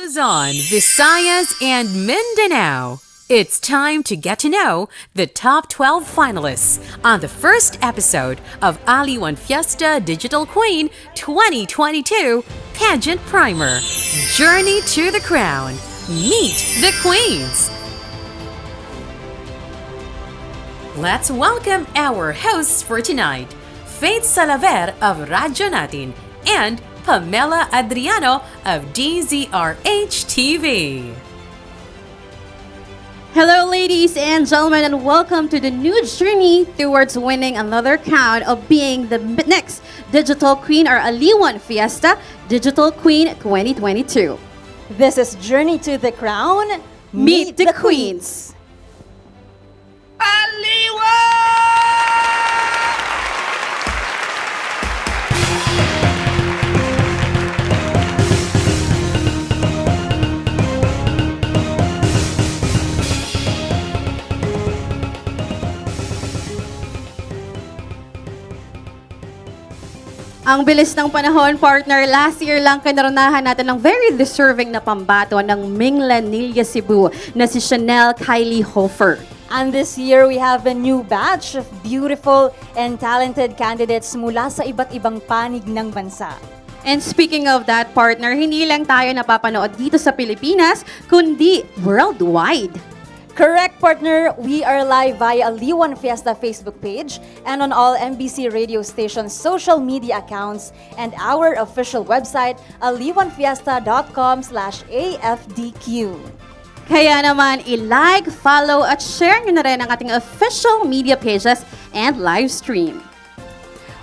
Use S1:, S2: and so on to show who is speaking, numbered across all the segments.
S1: Luzon, Visayas, and Mindanao. It's time to get to know the top 12 finalists on the first episode of Aliwan Fiesta Digital Queen 2022 Pageant Primer. Journey to the Crown. Meet the Queens. Let's welcome our hosts for tonight, Faith Salaver of Radyo Natin and Pamela Adriano of DZRH-TV.
S2: Hello, ladies and gentlemen, and welcome to the new journey towards winning another crown of being the next Digital Queen or Aliwan Fiesta Digital Queen 2022.
S3: This is Journey to the Crown.
S2: Meet the Queens. Ang bilis ng panahon, partner. Last year lang kinaranahan natin ng very deserving na pambato ng Minglanilla Cebu na si Chanel Kylie Hofer.
S3: And this year, we have a new batch of beautiful and talented candidates mula sa iba't ibang panig ng bansa.
S2: And speaking of that, partner, hindi lang tayo napapanood dito sa Pilipinas, kundi worldwide.
S3: Correct, partner. We are live via Aliwan Fiesta Facebook page and on all MBC radio stations' social media accounts and our official website, aliwanfiesta.com/AFDQ.
S2: Kaya naman, i-like, follow, at share nyo na rin ang ating official media pages and live stream.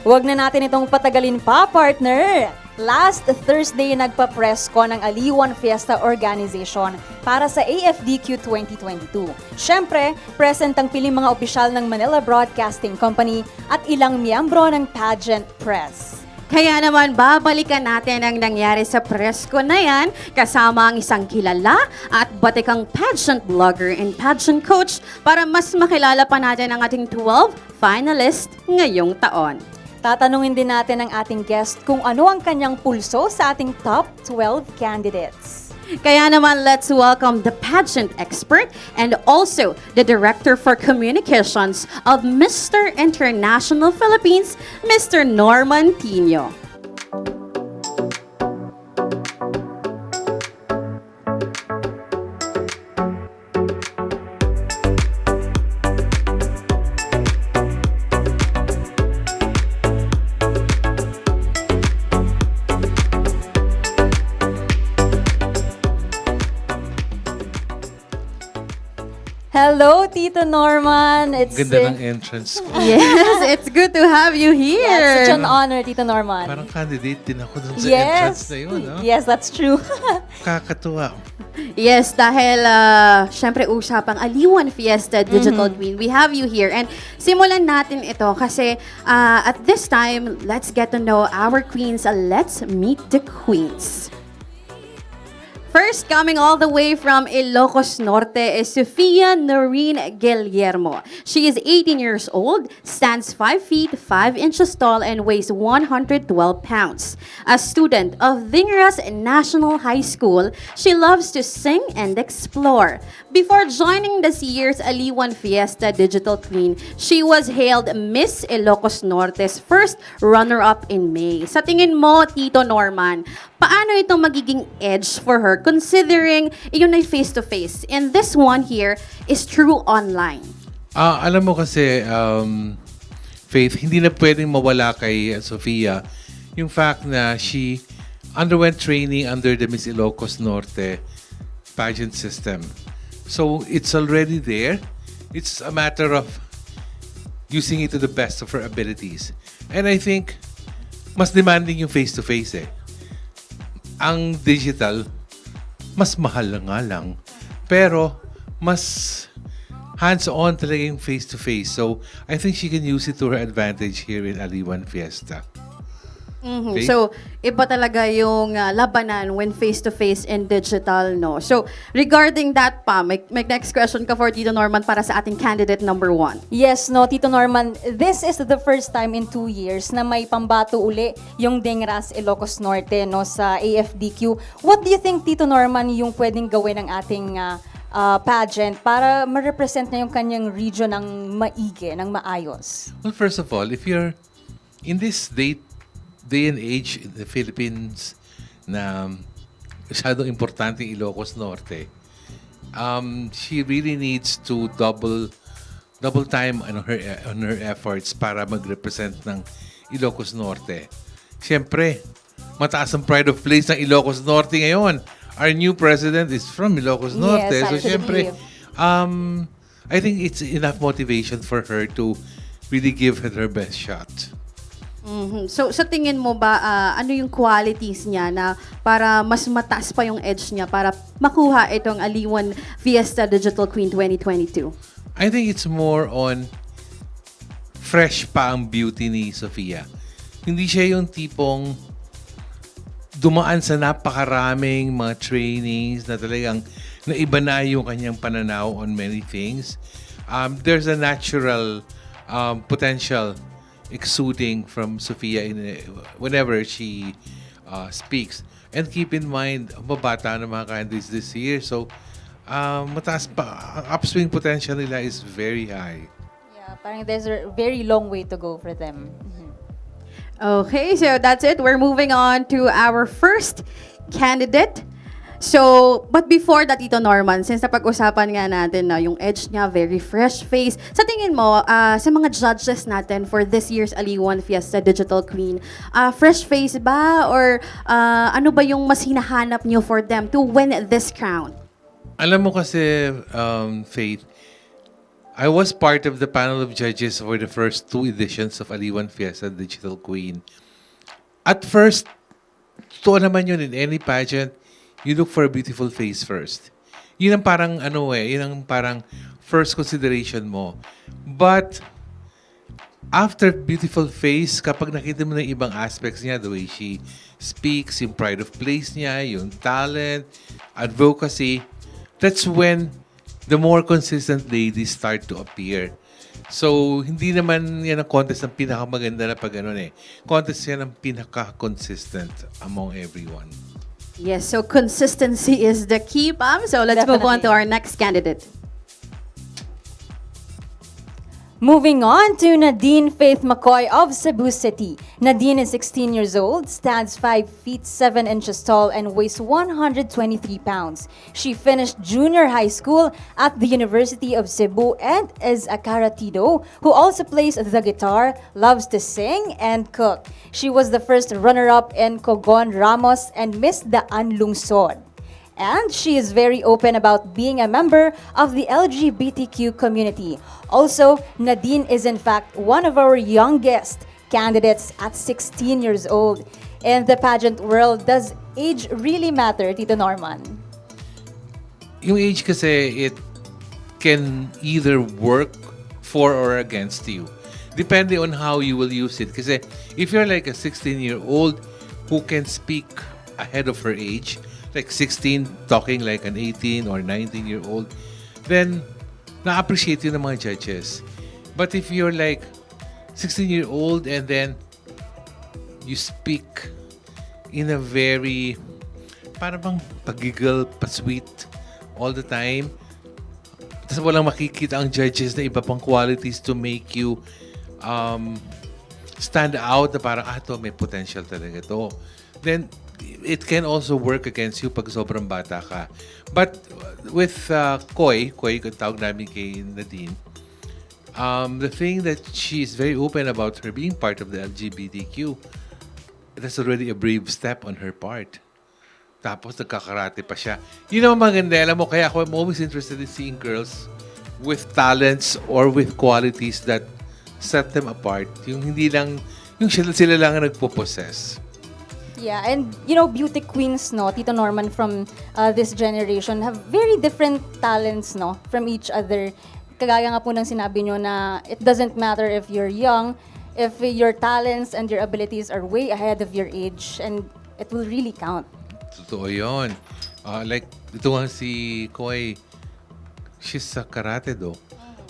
S3: Huwag na natin itong patagalin pa, partner. Last Thursday, nagpa-press ko ng Aliwan Fiesta Organization para sa AFDQ 2022. Siyempre, present ang piling mga opisyal ng Manila Broadcasting Company at ilang miyembro ng pageant press.
S2: Kaya naman, babalikan natin ang nangyari sa press ko na yan kasama ang isang kilala at batikang pageant blogger and pageant coach para mas makilala pa natin ang ating 12 finalists ngayong taon.
S3: Tatanungin din natin ang ating guest kung ano ang kanyang pulso sa ating top 12 candidates.
S2: Kaya naman, let's welcome the pageant expert and also the Director for Communications of Mr. International Philippines, Mr. Norman Tinio.
S3: Hello, Tito Norman.
S4: Ganda ng entrance ko.
S2: Yes, it's good to have you here.
S3: Yeah, such an honor, Tito Norman.
S4: Parang candidate din ako dun sa entrance na yun. No?
S3: Yes, that's true.
S4: Kakatuwa.
S2: Yes, dahil syempre usapang Aliwan Fiesta Digital Queen, we have you here. And simulan natin ito kasi at this time, let's get to know our queens. Let's meet the queens. First, coming all the way from Ilocos Norte is Sofia Noreen Guillermo. She is 18 years old, stands 5 feet 5 inches tall, and weighs 112 pounds. A student of Dingaras National High School, she loves to sing and explore. Before joining this year's Aliwan Fiesta Digital Queen, she was hailed Miss Ilocos Norte's first runner-up in May. Sa tingin mo, Tito Norman, paano ito magiging edge for her considering yun ay face-to-face and this one here is true online?
S4: Alam mo kasi, Faith, hindi na pwedeng mawala kay Sofia yung fact na she underwent training under the Miss Ilocos Norte pageant system. So it's already there. It's a matter of using it to the best of her abilities. And I think mas demanding yung face-to-face eh. Ang digital, mas mahal nga lang. Pero, mas hands-on talaga yung face-to-face. So, I think she can use it to her advantage here in Aliwan Fiesta.
S2: Mhm.
S4: Okay?
S2: So, iba talaga yung labanan when face-to-face and digital, no? So, regarding that pa, may next question ka for Tito Norman para sa ating candidate number 1.
S3: Yes, no, Tito Norman, this is the first time in 2 years na may pambato uli yung Dengras Ilocos Norte no, sa AFDQ. What do you think, Tito Norman, yung pwedeng gawin ng ating pageant para ma-represent na yung kanyang region ng maigi, ng maayos?
S4: Well, first of all, if you're in this day and age in the Philippines na masyadong importante yung Ilocos Norte, she really needs to double time on her efforts para mag-represent ng Ilocos Norte. Siyempre, mataas ang pride of place ng Ilocos Norte ngayon. Our new president is from Ilocos Norte.
S3: Yes,
S4: So,
S3: actually.
S4: siyempre, I think it's enough motivation for her to really give it her best shot.
S2: Mhm. So, sa tingin mo ba, ano yung qualities niya na para mas mataas pa yung edge niya para makuha itong Aliwan Fiesta Digital Queen 2022?
S4: I think it's more on fresh pa ang beauty ni Sofia. Hindi siya yung tipong dumaan sa napakaraming mga trainings na talagang naiba na yung kanyang pananaw on many things. There's a natural potential exuding from Sofia whenever she speaks. And keep in mind, mabata ng mga candidates this year. So, mataas pa. Ang upswing potential nila is very high.
S3: Yeah, parang there's a very long way to go for them.
S2: Okay, so that's it. We're moving on to our first candidate. So, but before that, Tito Norman, since napag-usapan nga natin na yung edge niya, very fresh face, sa tingin mo, sa mga judges natin for this year's Aliwan Fiesta Digital Queen, fresh face ba? Or ano ba yung mas hinahanap niyo for them to win this crown?
S4: Alam mo kasi, Faith, I was part of the panel of judges for the first 2 editions of Aliwan Fiesta Digital Queen. At first, totoo naman yun in any pageant, you look for a beautiful face first. Yun ang parang yun ang parang first consideration mo. But after beautiful face, kapag nakita mo na yung ibang aspects niya, the way she speaks, yung pride of place niya, yung talent, advocacy, that's when the more consistent ladies start to appear. So, hindi naman yan ang contest ng pinakamaganda na pag Contest yan ang pinaka-consistent among everyone.
S2: Yes, so consistency is the key, Pam. So let's move on to our next candidate.
S3: Moving on to Nadine Faith McCoy of Cebu City. Nadine is 16 years old, stands 5 feet 7 inches tall, and weighs 123 pounds. She finished junior high school at the University of Cebu and is a karatido who also plays the guitar, loves to sing, and cook. She was the first runner-up in Cogon Ramos and Miss Daan Lungsod. And she is very open about being a member of the LGBTQ community. Also, Nadine is in fact one of our youngest candidates at 16 years old. In the pageant world, does age really matter, Tito Norman?
S4: Yung age kasi, it can either work for or against you. Depende on how you will use it. Kasi if you're like a 16-year-old who can speak ahead of her age, like 16 talking like an 18 or 19-year-old, then na-appreciate yun ng mga judges. But if you're like 16-year-old and then you speak in a very parang bang pagigil, pa-sweet all the time, tapos walang makikita ang judges na iba pang qualities to make you stand out na parang, to may potential talaga to. Then, it can also work against you pag sobrang bata ka. But with Koy, kung tawag namin kay Nadine, the thing that she's very open about her being part of the LGBTQ, that's already a brave step on her part. Tapos nagkakarate pa siya. Yun naman maganda. Alam mo, kaya ako I'm always interested in seeing girls with talents or with qualities that set them apart. Yung hindi lang, yung sila lang ang nagpo-possess.
S3: Yeah, and you know, beauty queens, no, Tito Norman, from this generation have very different talents, no, from each other. Kagaya nga po ng sinabi nyo na it doesn't matter if you're young, if your talents and your abilities are way ahead of your age, and it will really count.
S4: Totoo yun. Like, ito nga si Koi, she's sa karate do.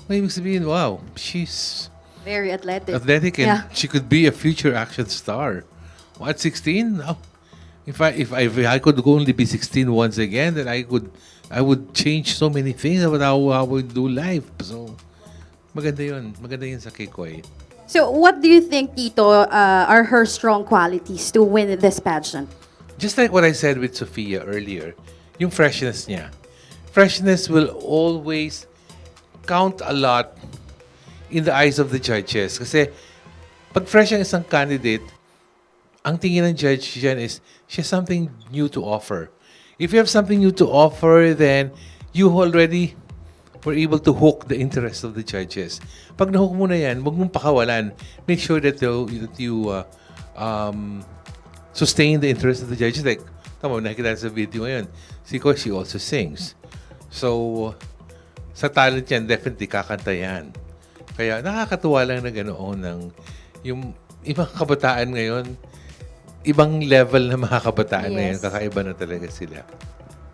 S4: May ibig sabihin, wow, she's
S2: Very athletic.
S4: athletic and
S2: Yeah.
S4: she could be a future action star. At 16? Oh, if I could only be 16 once again, then I would change so many things about how I would do life. So, maganda yun. Maganda yun sa Kikoy.
S2: So, what do you think, Tito, are her strong qualities to win this pageant?
S4: Just like what I said with Sofia earlier, yung freshness niya. Freshness will always count a lot in the eyes of the judges. Kasi, pag fresh ang isang candidate, ang tingin ng judge dyan is, she has something new to offer. If you have something new to offer, then you already were able to hook the interest of the judges. Pag na-hook mo na yan, huwag mong pakawalan. Make sure that you sustain the interest of the judges. Like, tama, nakikita sa video ngayon. Si Ko, she also sings. So, sa talent yan, definitely kakanta yan. Kaya nakakatuwa lang na ganoon ng yung ibang kabataan ngayon, ibang level na mga kabataan ngayon,
S3: Yes.
S4: kakaiba na talaga sila.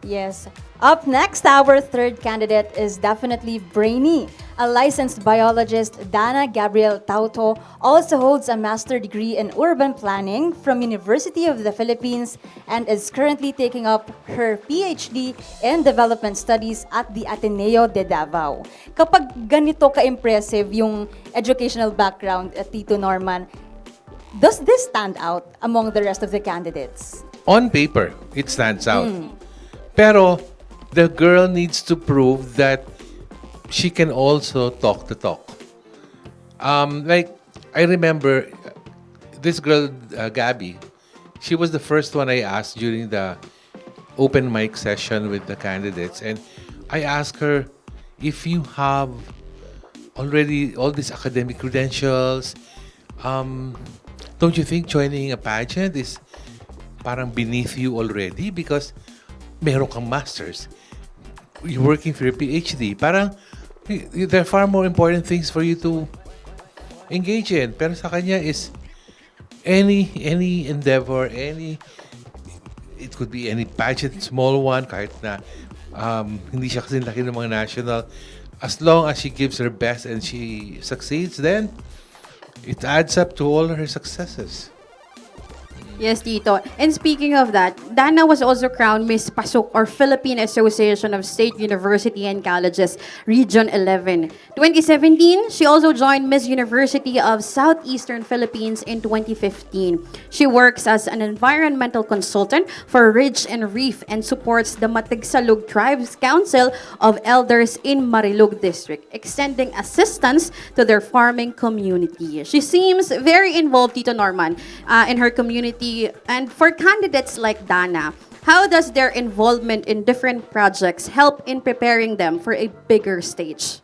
S3: Yes. Up next, our third candidate is definitely brainy. A licensed biologist, Dana Gabriel Tauto, also holds a master degree in urban planning from University of the Philippines and is currently taking up her PhD in development studies at the Ateneo de Davao. Kapag ganito ka-impressive yung educational background at Tito Norman, does this stand out among the rest of the candidates?
S4: On paper, it stands out. Pero, the girl needs to prove that she can also talk the talk. Like, I remember this girl, Gabby, she was the first one I asked during the open mic session with the candidates. And I asked her, if you have already all these academic credentials, don't you think joining a pageant is parang beneath you already? Because meron kang masters. You're working for your PhD. Parang, there are far more important things for you to engage in. Pero sa kanya is any endeavor, it could be any pageant, small one, kahit na hindi siya kasi laki ng mga national. As long as she gives her best and she succeeds, then it adds up to all her successes.
S2: Yes, Tito. And speaking of that, Dana was also crowned Miss Pasok or Philippine Association of State University and Colleges Region 11. 2017, she also joined Miss University of Southeastern Philippines in 2015. She works as an environmental consultant for Ridge and Reef and supports the Matigsalug Tribes Council of Elders in Marilug District, extending assistance to their farming community. She seems very involved, Tito Norman, in her community. And for candidates like Dana, how does their involvement in different projects help in preparing them for a bigger stage?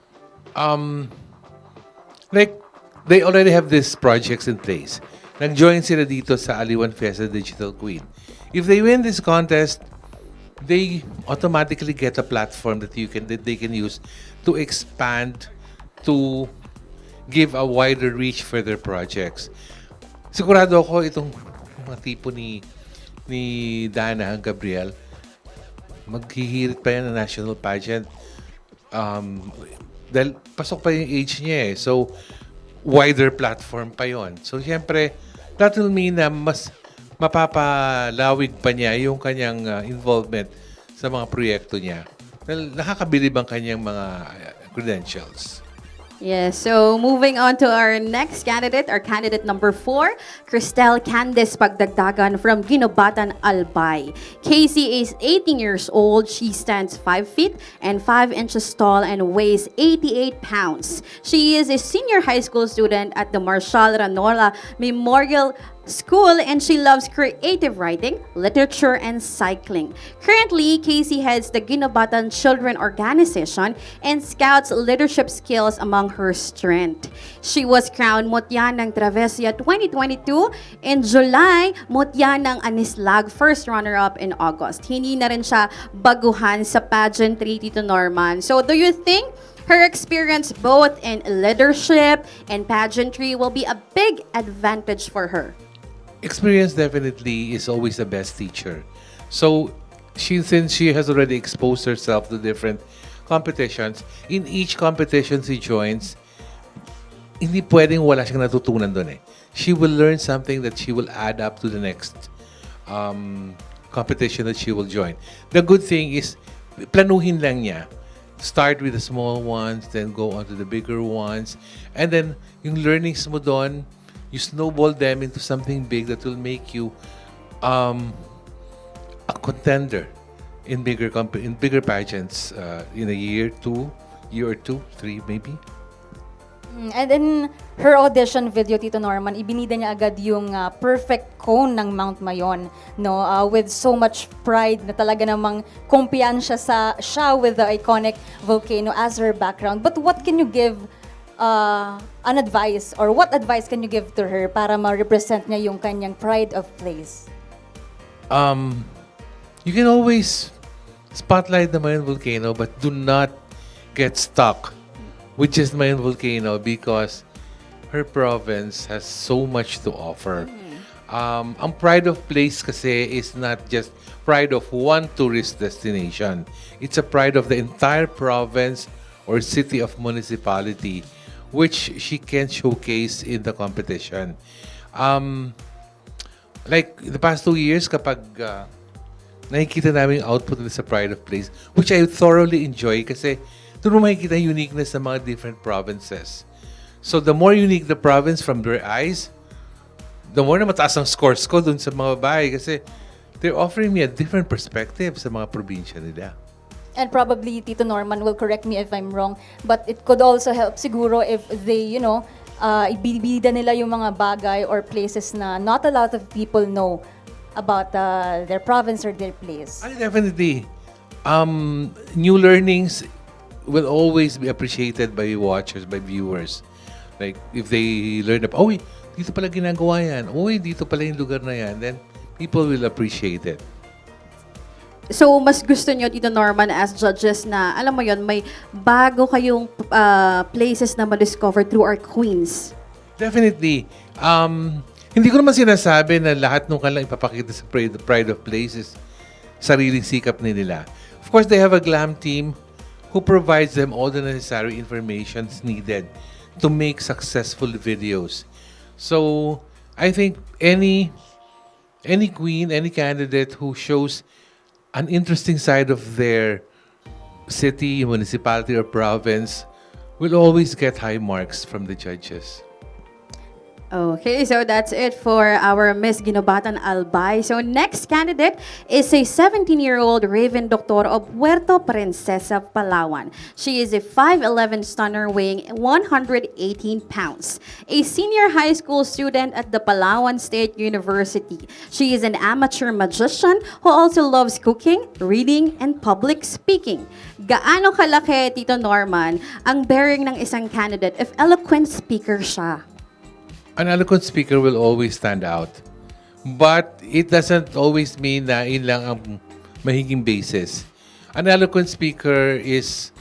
S4: Like, they already have these projects in place. Nag-join sila dito sa Aliwan Fiesta Digital Queen. If they win this contest, they automatically get a platform that they can use to expand, to give a wider reach for their projects. Sigurado ako itong mga tipo ni Dana Gabriel, maghihirit pa yan na national pageant. Dahil pasok pa yung age niya eh. So, wider platform pa yon. So, siyempre, that will mean na mas mapapalawig pa niya yung kanyang involvement sa mga proyekto niya. Dahil nakakabilib ang kanyang mga credentials.
S2: Yes, so moving on to our next candidate, our candidate number 4, Cristel Candice Pagdagdagan from Ginobatan, Albay. Casey is 18 years old. She stands 5 feet and 5 inches tall and weighs 88 pounds. She is a senior high school student at the Marshal Ranola Memorial School, and she loves creative writing, literature, and cycling. Currently, Casey heads the Ginobatan Children Organization and scouts leadership skills among her strength. She was crowned Mutya ng Travesya 2022 in July, Mutya ng Anislag, first runner-up in August. Hindi na rin siya baguhan sa pageantry, Tito Norman. So, do you think Her experience both in leadership and pageantry will be a big advantage for her.
S4: Experience definitely is always the best teacher. So, since she has already exposed herself to different competitions, in each competition she joins, hindi pwedeng wala siyang natutunan doon eh. She will learn something that she will add up to the next competition that she will join. The good thing is, planuhin lang niya. Start with the small ones, then go on to the bigger ones. And then, yung learnings mo doon, you snowball them into something big that will make you a contender in bigger pageants in a year or two, three maybe.
S3: And in her audition video, Tito Norman, ibinida niya agad yung perfect cone ng Mount Mayon, no? With so much pride na talaga namang kumpiyansya siya with the iconic volcano as her background. But what can you give an advice, or what advice can you give to her para ma-represent niya yung kanyang pride of place?
S4: You can always spotlight the Mayon volcano, but do not get stuck with just Mayon volcano because her province has so much to offer. Ang pride of place kasi is not just pride of one tourist destination. It's a pride of the entire province or city of municipality, which she can showcase in the competition. Like the past 2 years, kapag nakikita namin yung output nila sa Pride of Place, which I thoroughly enjoy kasi doon mo makikita yung uniqueness ng mga different provinces. So the more unique the province from their eyes, the more na mataas ang scores ko doon sa mga bahay kasi they're offering me a different perspective sa mga probinsya nila.
S3: And probably Tito Norman will correct me if I'm wrong, but it could also help siguro if they, ibibida nila yung mga bagay or places na not a lot of people know about their province or their place.
S4: Definitely. New learnings will always be appreciated by watchers, by viewers. Like, if they learn dito pala ginagawa yan. Dito pala yung lugar na yan. Then, people will appreciate it.
S2: So, mas gusto nyo, Tito Norman, as judges na, alam mo yon, may bago kayong places na ma-discover through our queens.
S4: Definitely. Hindi ko naman sinasabi na lahat nung kanilang ipapakita sa Pride of Places, sariling sikap nila. Of course, they have a glam team who provides them all the necessary information needed to make successful videos. So, I think any queen, any candidate who shows an interesting side of their city, municipality, or province will always get high marks from the judges.
S2: Okay, so that's it for our Miss Ginobatan Albay. So next candidate is a 17-year-old Raven Doctor of Puerto Princesa, Palawan. She is a 5'11" stunner weighing 118 pounds. A senior high school student at the Palawan State University. She is an amateur magician who also loves cooking, reading, and public speaking. Gaano kalaki, Tito Norman, ang bearing ng isang candidate if eloquent speaker siya?
S4: An eloquent speaker will always stand out. But it doesn't always mean na yun lang ang mahiging basis. An eloquent speaker is,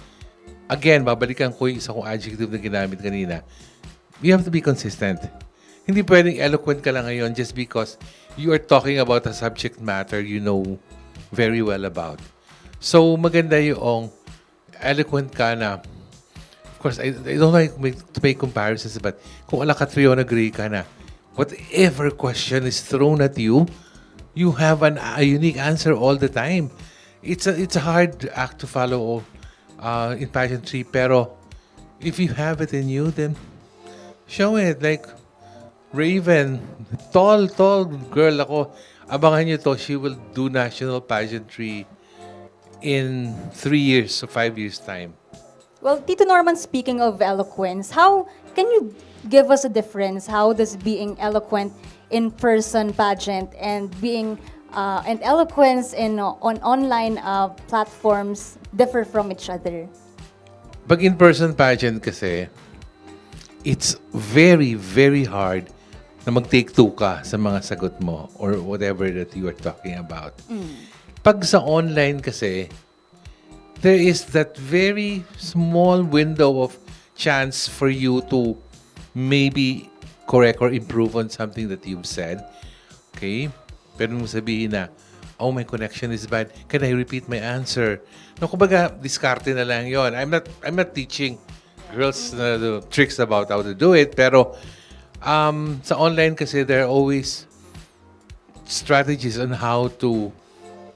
S4: again, babalikan ko yung isa kong adjective na ginamit kanina. You have to be consistent. Hindi pwedeng eloquent ka lang ngayon just because you are talking about a subject matter you know very well about. So, maganda yung eloquent ka na. Of course, I don't like to make comparisons, but kung ala ka trigonometry ka na, whatever question is thrown at you, you have a unique answer all the time. It's a hard act to follow in pageantry, pero if you have it in you, then show it. Like Raven, tall girl ako. Abangan niyo to, she will do national pageantry in 3 years, so 5 years time.
S3: Well, Tito Norman, speaking of eloquence, how can you give us a difference? How does being eloquent in person pageant and being and eloquence on online platforms differ from each other?
S4: Pag in-person pageant kasi, it's very, very hard na mag-take two ka sa mga sagot mo or whatever that you are talking about. Pag sa online kasi, there is that very small window of chance for you to maybe correct or improve on something that you've said. Okay? Pero mo sabihin na, oh, my connection is bad. Can I repeat my answer? No, kumbaga, diskarte na lang yon. I'm not teaching girls the tricks about how to do it, pero sa online kasi there are always strategies on how to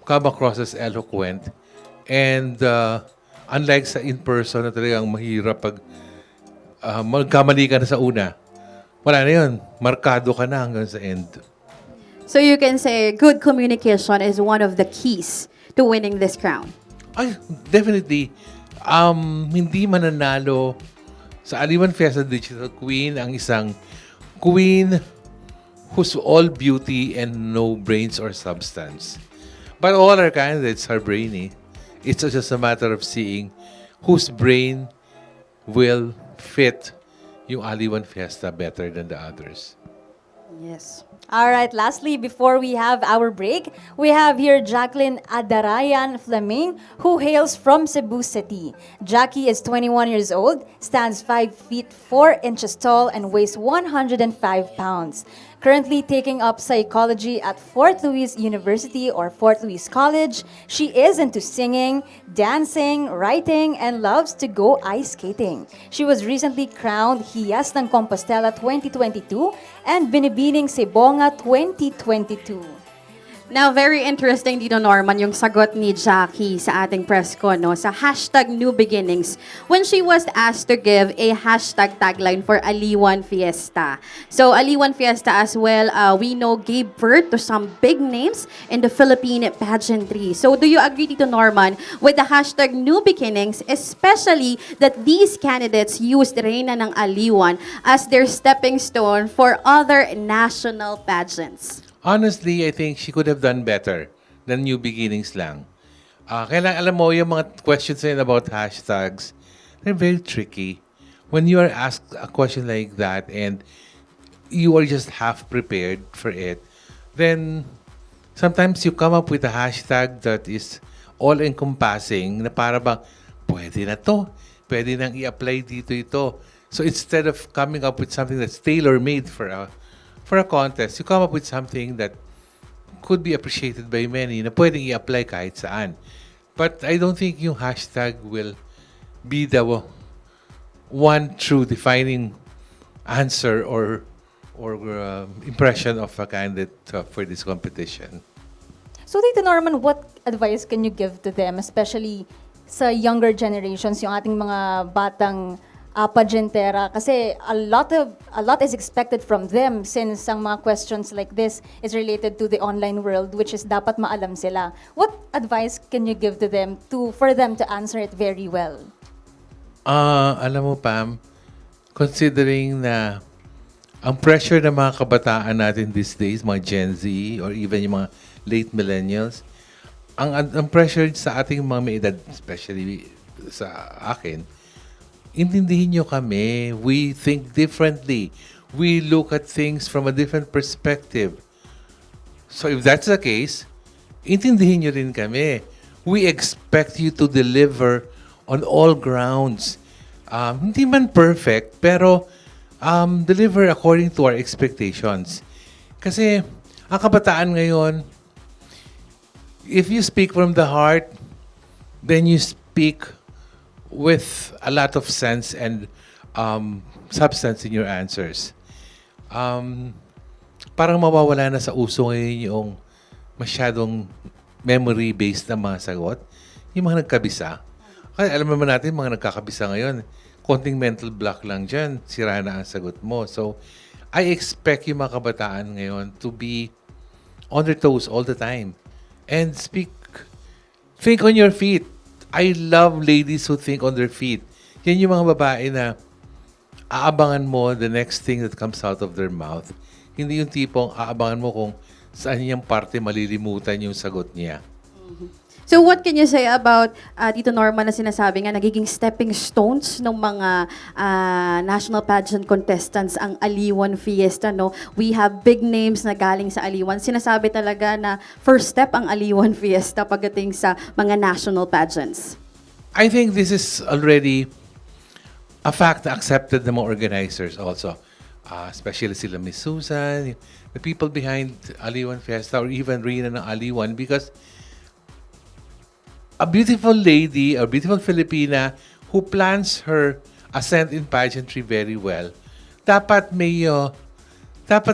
S4: come across as eloquent. And unlike sa in-person na talagang mahirap pag magkamali ka na sa una, wala na yun. Markado ka na hanggang sa end.
S2: So you can say good communication is one of the keys to winning this crown.
S4: Ay, definitely. Hindi mananalo sa Aliwan Fiesta Digital Queen ang isang queen who's all beauty and no brains or substance. But all our candidates are brainy. It's just a matter of seeing whose brain will fit yung Aliwan Fiesta better than the others.
S2: Yes.
S3: All right, lastly, before we have our break, we have here Jacqueline Adarayan Fleming, who hails from Cebu City. Jackie is 21 years old, stands 5 feet 4 inches tall, and weighs 105 pounds. Currently taking up psychology at Fort Louis University or Fort Louis College, she is into singing, dancing, writing, and loves to go ice skating. She was recently crowned Hiyas ng Compostela 2022 and Binibining Sibonga 2022.
S2: Now, very interesting dito, Norman, yung sagot ni Jackie sa ating press con, no, sa hashtag New Beginnings when she was asked to give a hashtag tagline for Aliwan Fiesta. So, Aliwan Fiesta as well, we know gave birth to some big names in the Philippine pageantry. So, do you agree dito, Norman, with the hashtag New Beginnings, especially that these candidates used Reyna ng Aliwan as their stepping stone for other national pageants?
S4: Honestly, I think she could have done better than New Beginnings lang. Kailangan, alam mo, yung mga questions na yun about hashtags, they're very tricky. When you are asked a question like that and you are just half prepared for it, then sometimes you come up with a hashtag that is all-encompassing na para bang, pwede na to, pwede nang i-apply dito ito. So instead of coming up with something that's tailor-made for a contest, you come up with something that could be appreciated by many na pwedeng i-apply kahit saan. But I don't think yung hashtag will be the one true defining answer or impression of a candidate for this competition.
S3: So, Tito Norman, what advice can you give to them, especially sa younger generations, yung ating mga batang pageantera, kasi a lot is expected from them since ang mga questions like this is related to the online world, which is dapat maalam sila. What advice can you give to them for them to answer it very well?
S4: Alam mo, Pam, considering na ang pressure ng mga kabataan natin these days, mga Gen Z or even yung mga late millennials, ang pressure sa ating mga may edad, especially sa akin, intindihin nyo kami. We think differently. We look at things from a different perspective. So if that's the case, intindihin nyo rin kami. We expect you to deliver on all grounds. Hindi man perfect, pero deliver according to our expectations. Kasi ang kabataan ngayon, if you speak from the heart, then you speak with a lot of sense and substance in your answers. Parang mawawala na sa uso ngayon yung masyadong memory-based na mga sagot. Yung mga nagkabisa. Kasi alam naman natin, mga nagkakabisa ngayon, konting mental block lang dyan, sira na ang sagot mo. So, I expect yung mga kabataan ngayon to be on their toes all the time. And think on your feet. I love ladies who think on their feet. Yan yung mga babae na aabangan mo the next thing that comes out of their mouth. Hindi yung tipong aabangan mo kung saan yung parte malilimutan yung sagot niya.
S2: So what can you say about Tito Norman na sinasabi nga nagiging stepping stones ng mga national pageant contestants ang Aliwan Fiesta, no? We have big names na galing sa Aliwan. Sinasabi talaga na first step ang Aliwan Fiesta pagdating sa mga national pageants.
S4: I think this is already a fact na accepted ng mga organizers also. Especially sila Miss Susan, the people behind Aliwan Fiesta, or even Rina ng Aliwan, because a beautiful lady, a beautiful Filipina who plans her ascent in pageantry very well, dapat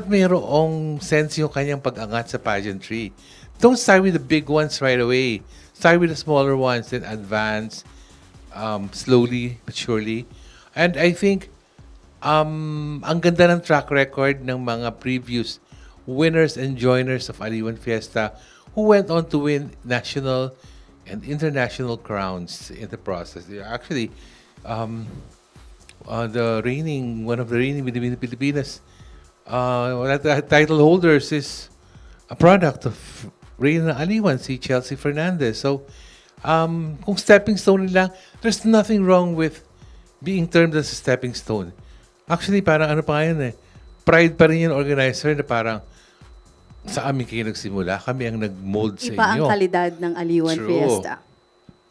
S4: mayroong sense yung kanyang pag-angat sa pageantry. Don't start with the big ones right away. Start with the smaller ones, then advance slowly but surely. And I think ang ganda ng track record ng mga previous winners and joiners of Aliwan Fiesta who went on to win national and international crowns in the process. They're actually one of the reigning Pilipinas title holders is a product of Reyna Aliwan, si Chelsea Fernandez. So, kung stepping stone lang, there's nothing wrong with being termed as a stepping stone. Actually, parang ano pa yun pride pa rin yung organizer na parang sa amin kayo nagsimula, kami ang nag-mold sa inyo.
S2: Iba ang kalidad ng Aliwan
S4: True.
S2: Fiesta.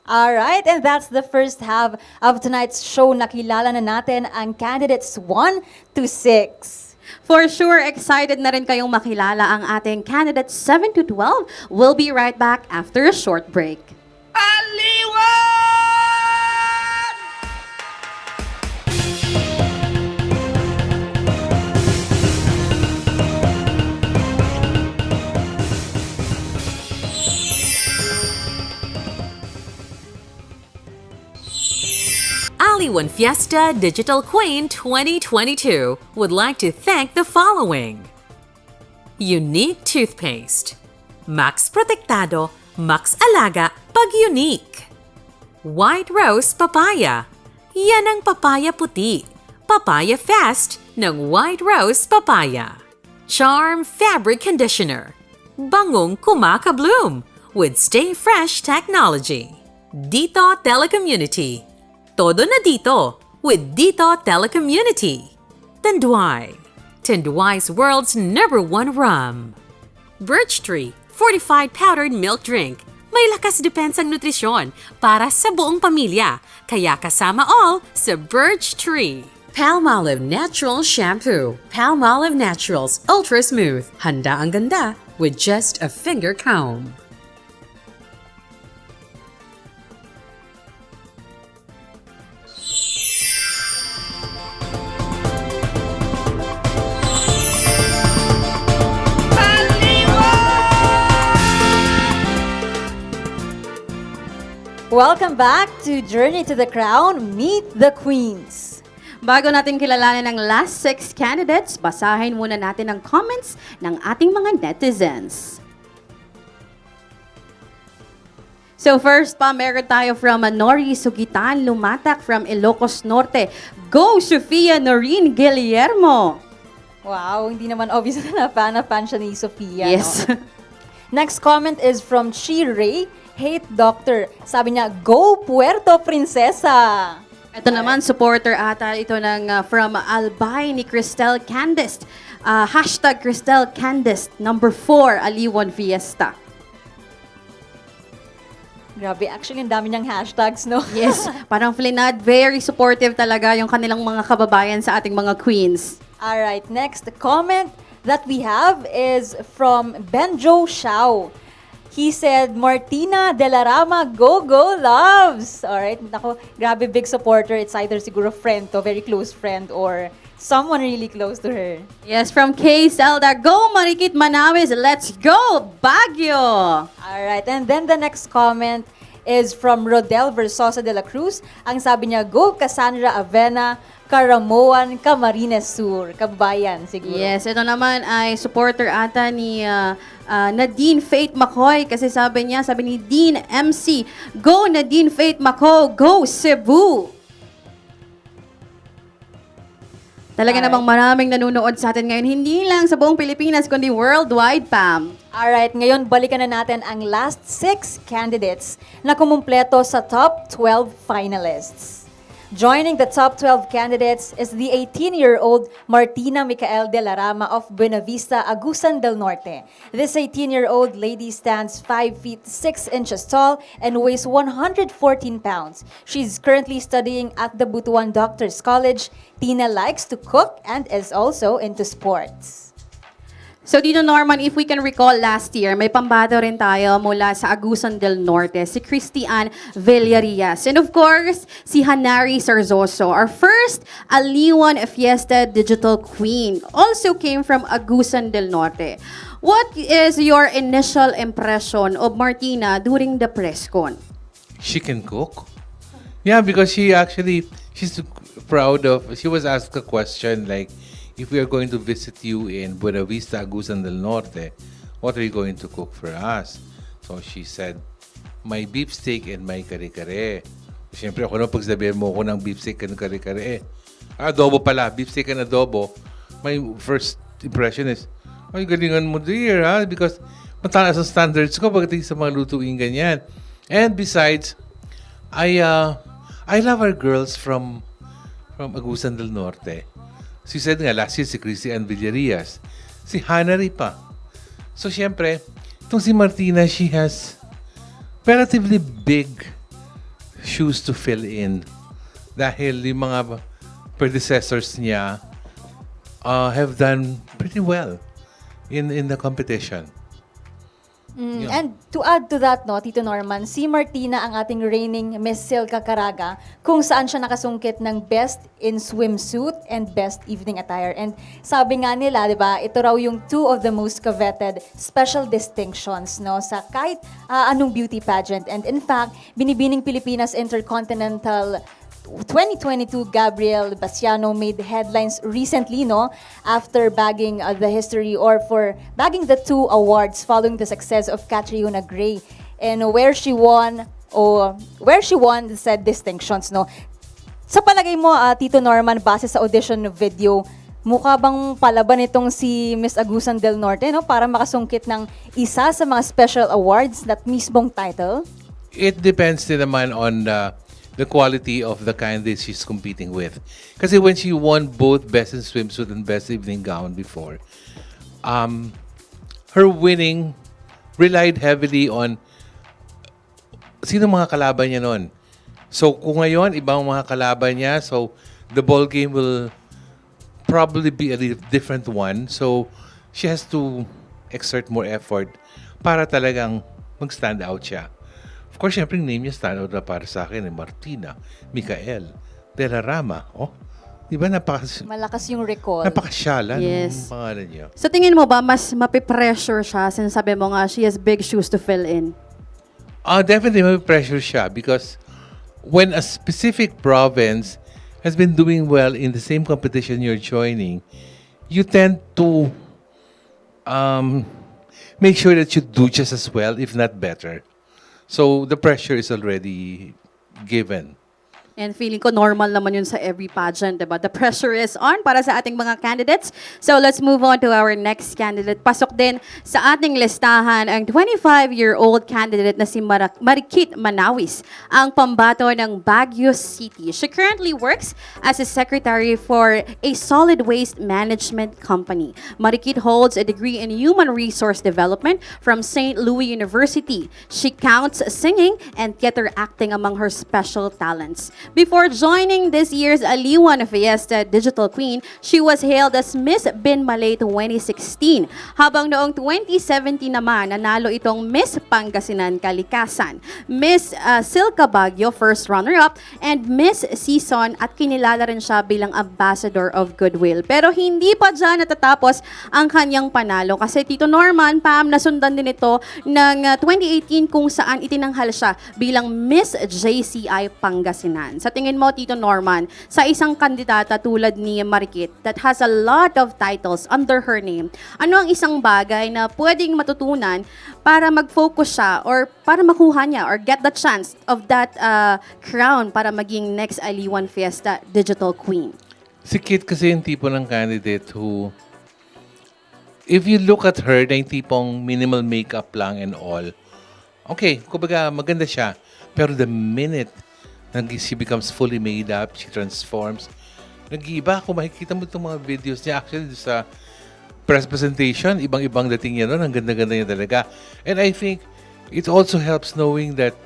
S3: Alright, and that's the first half of tonight's show. Nakilala na natin ang candidates 1 to 6.
S2: For sure, excited na rin kayong makilala ang ating candidates 7 to 12. We'll be right back after a short break.
S1: Aliwan Fiesta Digital Queen 2022 would like to thank the following. Unique Toothpaste. Max Protectado, Max Alaga, pag unique. White Rose Papaya. Yan ang papaya puti. Papaya Fast ng White Rose Papaya. Charm Fabric Conditioner. Bangong Kumakabloom with Stay Fresh Technology. Dito Telecommunity. Todo na dito with Dito Telecommunity. Tanduay. Tanduay's world's #1 rum. Birch Tree Fortified Powdered Milk Drink. May lakas depensang nutrisyon para sa buong pamilya. Kaya kasama all sa Birch Tree. Palmolive Natural Shampoo. Palmolive Naturals Ultra Smooth. Handa ang ganda with just a finger comb.
S3: Welcome back to Journey to the Crown, Meet the Queens.
S2: Bago natin kilalanin ang last 6 candidates, basahin muna natin ang comments ng ating mga netizens. So first pa, meron tayo from Nori Sugitan Lumatak from Ilocos Norte. Go, Sofia Noreen Guillermo!
S3: Wow, hindi naman obvious na fan siya ni Sofia.
S2: Yes.
S3: No? Next comment is from Chi Ray, Hate Doctor. Sabi niya, Go Puerto Princesa!
S2: Ito naman, supporter ata ito ng from Albay ni Cristel Candice. Hashtag Cristel Candice, number 4, Aliwan Fiesta.
S3: Grabe, actually, ang dami niyang hashtags, no?
S2: Yes, parang Flinad, very supportive talaga yung kanilang mga kababayan sa ating mga queens.
S3: Alright, next comment that we have is from Benjo Xiao. He said, Martina De La Rama, go, go, loves! Alright, nako, grabe, big supporter. It's either siguro friend to, very close friend, or someone really close to her.
S2: Yes, from Kay Zelda, go Marikit Manawis, let's go Baguio!
S3: Alright, and then the next comment is from Rodel Versosa de la Cruz. Ang sabi niya, go Cassandra Avena, Caramoan, Camarines Sur. Kabayan, siguro.
S2: Yes, ito naman ay supporter ata ni Nadine Faith McCoy kasi sabi ni Dean MC, go Nadine Faith McCoy, go Cebu! Talaga namang maraming nanonood sa atin ngayon, hindi lang sa buong Pilipinas, kundi worldwide, Pam.
S3: Alright, ngayon balikan na natin ang last 6 candidates na kumumpleto sa top 12 finalists. Joining the top 12 candidates is the 18-year-old Martina Micael de la Rama of Buena Vista, Agusan del Norte. This 18-year-old lady stands 5 feet 6 inches tall and weighs 114 pounds. She's currently studying at the Butuan Doctors College. Tina likes to cook and is also into sports.
S2: So Tito Norman, if we can recall last year, may pambato rin tayo mula sa Agusan del Norte, si Christian Villarias. And of course, si Hanari Sarzoso, our first Aliwan Fiesta Digital Queen, also came from Agusan del Norte. What is your initial impression of Martina during the press con?
S4: She can cook. Yeah, because she's proud of, she was asked a question like, if we are going to visit you in Buena Vista, Agusan del Norte, what are you going to cook for us? So she said, my beefsteak and my kare-kare. Siyempre ako nung pagsabihin mo ko ng beefsteak and kare-kare. Adobo pala, beefsteak and adobo. My first impression is, ay, galingan mo dear, ha? Because mataas ang standards ko pagdating sa mga lutuin ganyan. And besides, I love our girls from Agusan del Norte. She said nga, last year si Christian Villarias. Si Hanari pa. So, syempre, itong si Martina, she has relatively big shoes to fill in. Dahil yung mga predecessors niya have done pretty well in the competition. Yeah.
S3: And to add to that, no, Tito Norman, si Martina ang ating reigning Miss Silka Caraga, kung saan siya nakasungkit ng Best in Swimsuit and Best Evening Attire. And sabi nga nila, di ba, ito raw yung two of the most coveted special distinctions, no, sa kahit anong beauty pageant. And in fact, Binibining Pilipinas Intercontinental 2022 Gabriel Basiano made headlines recently, no, after bagging the history or for bagging the two awards following the success of Catriona Gray, and where she won the said distinctions, no. Sa palagay mo, Tito Norman, base sa audition video, mukha bang palaban itong si Miss Agusan del Norte, no, para makasungkit ng isa sa mga special awards, that mismong title?
S4: It depends din naman on the quality of the candidates she's competing with. Kasi when she won both Best in Swimsuit and Best Evening Gown before, her winning relied heavily on sino mga kalaban niya nun. So kung ngayon, ibang mga kalaban niya, so the ball game will probably be a different one. So she has to exert more effort para talagang mag-stand out siya. Of course, syempre, yung name niya stand out na para sa akin, Martina Micael de la Rama. Oh, di ba
S3: Malakas yung recall.
S4: Napakasyalan
S2: Yes.
S4: ng pangalan niya.
S2: So tingin mo ba, mas mapipressure siya, sinasabi mo nga, she has big shoes to fill in?
S4: Definitely may pressure siya because when a specific province has been doing well in the same competition you're joining, you tend to make sure that you do just as well, if not better. So the pressure is already given.
S2: And feeling ko normal naman yun sa every pageant, diba? The pressure is on para sa ating mga candidates. So let's move on to our next candidate. Pasok din sa ating listahan ang 25-year-old candidate na si Marikit Manawis, ang pambato ng Baguio City. She currently works as a secretary for a solid waste management company. Marikit holds a degree in human resource development from St. Louis University. She counts singing and theater acting among her special talents. Before joining this year's Aliwan Fiesta Digital Queen, she was hailed as Miss Bin Malay 2016. Habang noong 2017 naman, nanalo itong Miss Pangasinan Kalikasan, Miss Silka Baguio, first runner-up, and Miss Season, at kinilala rin siya bilang Ambassador of Goodwill. Pero hindi pa dyan natatapos ang kanyang panalo kasi Tito Norman, Pam, nasundan din ito ng 2018 kung saan itinanghal siya bilang Miss JCI Pangasinan. Sa tingin mo, Tito Norman, sa isang kandidata tulad ni Marikit that has a lot of titles under her name, ano ang isang bagay na pwedeng matutunan para mag-focus siya or para makuha niya or get the chance of that crown para maging next Aliwan Fiesta Digital Queen?
S4: Si Kit kasi yung tipo ng candidate who, if you look at her, na yung tipong minimal makeup lang and all, okay, kumbaga maganda siya. Pero the minute She becomes fully made up. She transforms. Nag-iiba. Kung makikita mo itong mga videos niya, actually, sa press presentation, ibang-ibang dating niya noon. Ang ganda-ganda niya talaga. And I think it also helps knowing that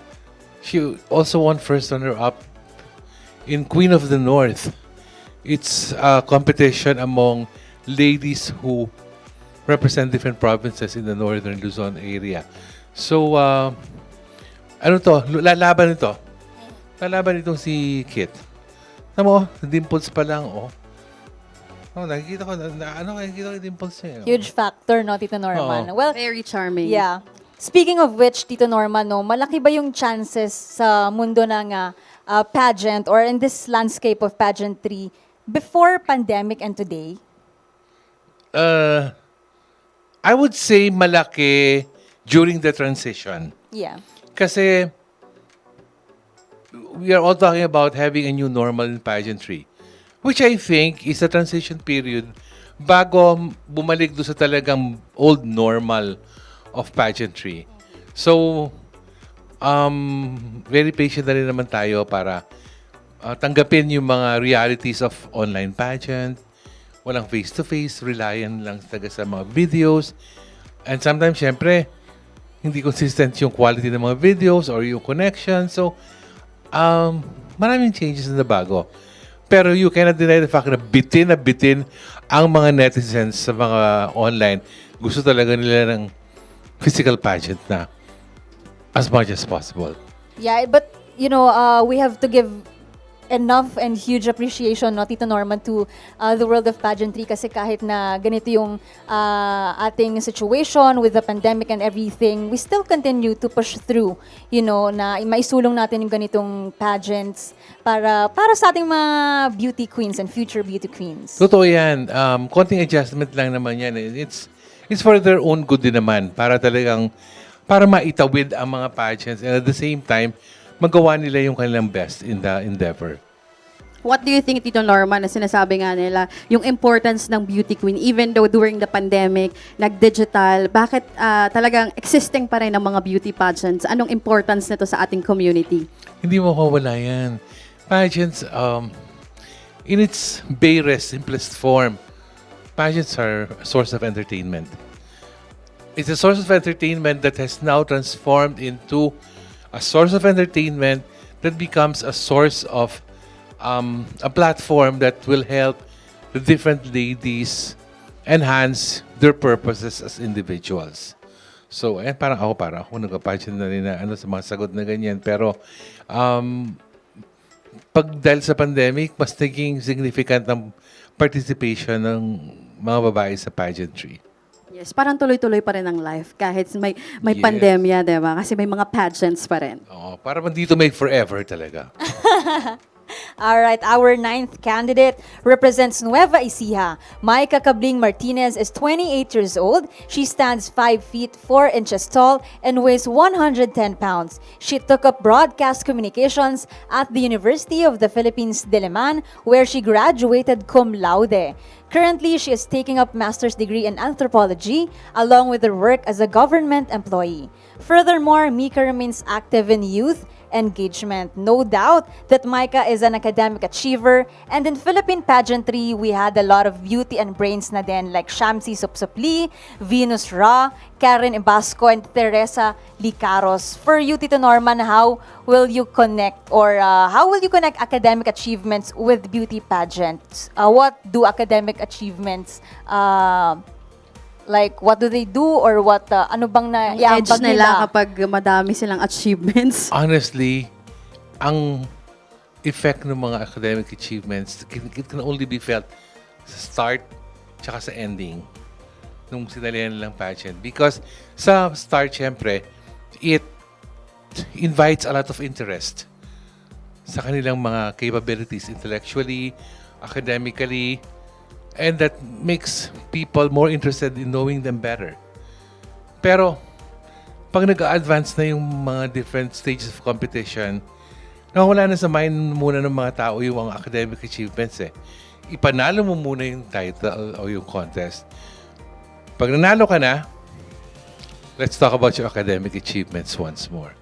S4: she also won first runner-up in Queen of the North. It's a competition among ladies who represent different provinces in the northern Luzon area. So, ano to? Lalaban ito. Lalaban itong si Kit. Tama mo, dimples pa lang, oh. Nakikita ko yung dimples niya.
S3: Huge factor, no, Tito Norman? Well,
S2: Very charming.
S3: yeah. Speaking of which, Tito Norman, no, malaki ba yung chances sa mundo ng pageant or in this landscape of pageantry before pandemic and today?
S4: I would say malaki during the transition.
S3: Yeah.
S4: Kasi we are all talking about having a new normal in pageantry, which I think is a transition period bago bumalik doon sa talagang old normal of pageantry. So, very patient na rin naman tayo para tanggapin yung mga realities of online pageant. Walang face-to-face, reliant lang taga sa mga videos. And sometimes, syempre, hindi consistent yung quality ng mga videos or yung connection. So, maraming changes na bago. Pero you cannot deny the fact na bitin ang mga netizens sa mga online. Gusto talaga nila ng physical pageant na as much as possible.
S3: Yeah, but, you know, we have to give enough and huge appreciation, no, Tito Norman, to the world of pageantry kasi kahit na ganito yung ating situation with the pandemic and everything, we still continue to push through, you know, na maisulong natin yung ganitong pageants para sa ating mga beauty queens and future beauty queens.
S4: Totoo yan. Konting adjustment lang naman yan. It's for their own good din naman para talagang para maitawid ang mga pageants and at the same time, magawa nila yung kanilang best in the endeavor.
S2: What do you think, Tito Norman, na sinasabi nga nila, yung importance ng beauty queen, even though during the pandemic, nag-digital, bakit talagang existing pa rin ang mga beauty pageants? Anong importance nito sa ating community?
S4: Hindi mo mawala yan. Pageants, in its barest, simplest form, pageants are a source of entertainment. It's a source of entertainment that has now transformed into a source of entertainment that becomes a source of a platform that will help the different ladies enhance their purposes as individuals. So, parang ako nagpa-pageant na rin na sa mga sagot na ganyan. Pero, dahil sa pandemic, mas naging significant ang participation ng mga babae sa pageantry.
S2: Yes, parang tuloy-tuloy pa rin ang life kahit may
S4: Yes.
S2: pandemya, di ba? Kasi may mga pageants pa rin.
S4: Para dito may forever talaga.
S3: All right, our ninth candidate represents Nueva Ecija. Maika Cabling Martinez is 28 years old. She stands 5 feet 4 inches tall and weighs 110 pounds. She took up broadcast communications at the University of the Philippines, Diliman, where she graduated cum laude. Currently, she is taking up master's degree in anthropology along with her work as a government employee. Furthermore, Mika remains active in youth engagement. No doubt that Maika is an academic achiever, and in Philippine pageantry, we had a lot of beauty and brains na din like Shamsi Supsupli, Venus Ra, Karen Ibasco, and Teresa Licaros. For you, Tito Norman, how will you connect academic achievements with beauty pageants? What do academic achievements like, what do they do or what, ano bang na
S2: Edge nila kapag madami silang achievements.
S4: Honestly, ang effect ng mga academic achievements, it can only be felt sa start tsaka sa ending nung sinalihan nilang pageant. Because sa start, syempre, it invites a lot of interest sa kanilang mga capabilities intellectually, academically, and that makes people more interested in knowing them better. Pero, pag nag-advance na yung mga different stages of competition, nawawala na sa mind muna ng mga tao yung mga academic achievements eh. Ipanalo mo muna yung title o yung contest. Pag nanalo ka na, let's talk about your academic achievements once more.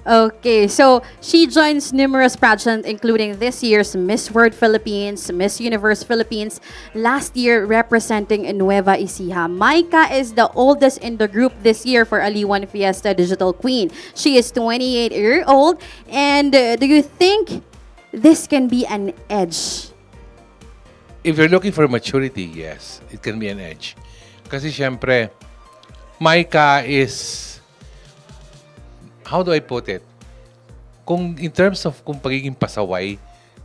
S2: Okay, so she joins numerous pageants, including this year's Miss World Philippines, Miss Universe Philippines, last year representing Nueva Ecija. Maika is the oldest in the group this year for Aliwan Fiesta Digital Queen. She is 28-year-old, and do you think this can be an edge?
S4: If you're looking for maturity, yes, it can be an edge. Kasi syempre, Maika is, how do I put it? Kung in terms of kung pagiging pasaway,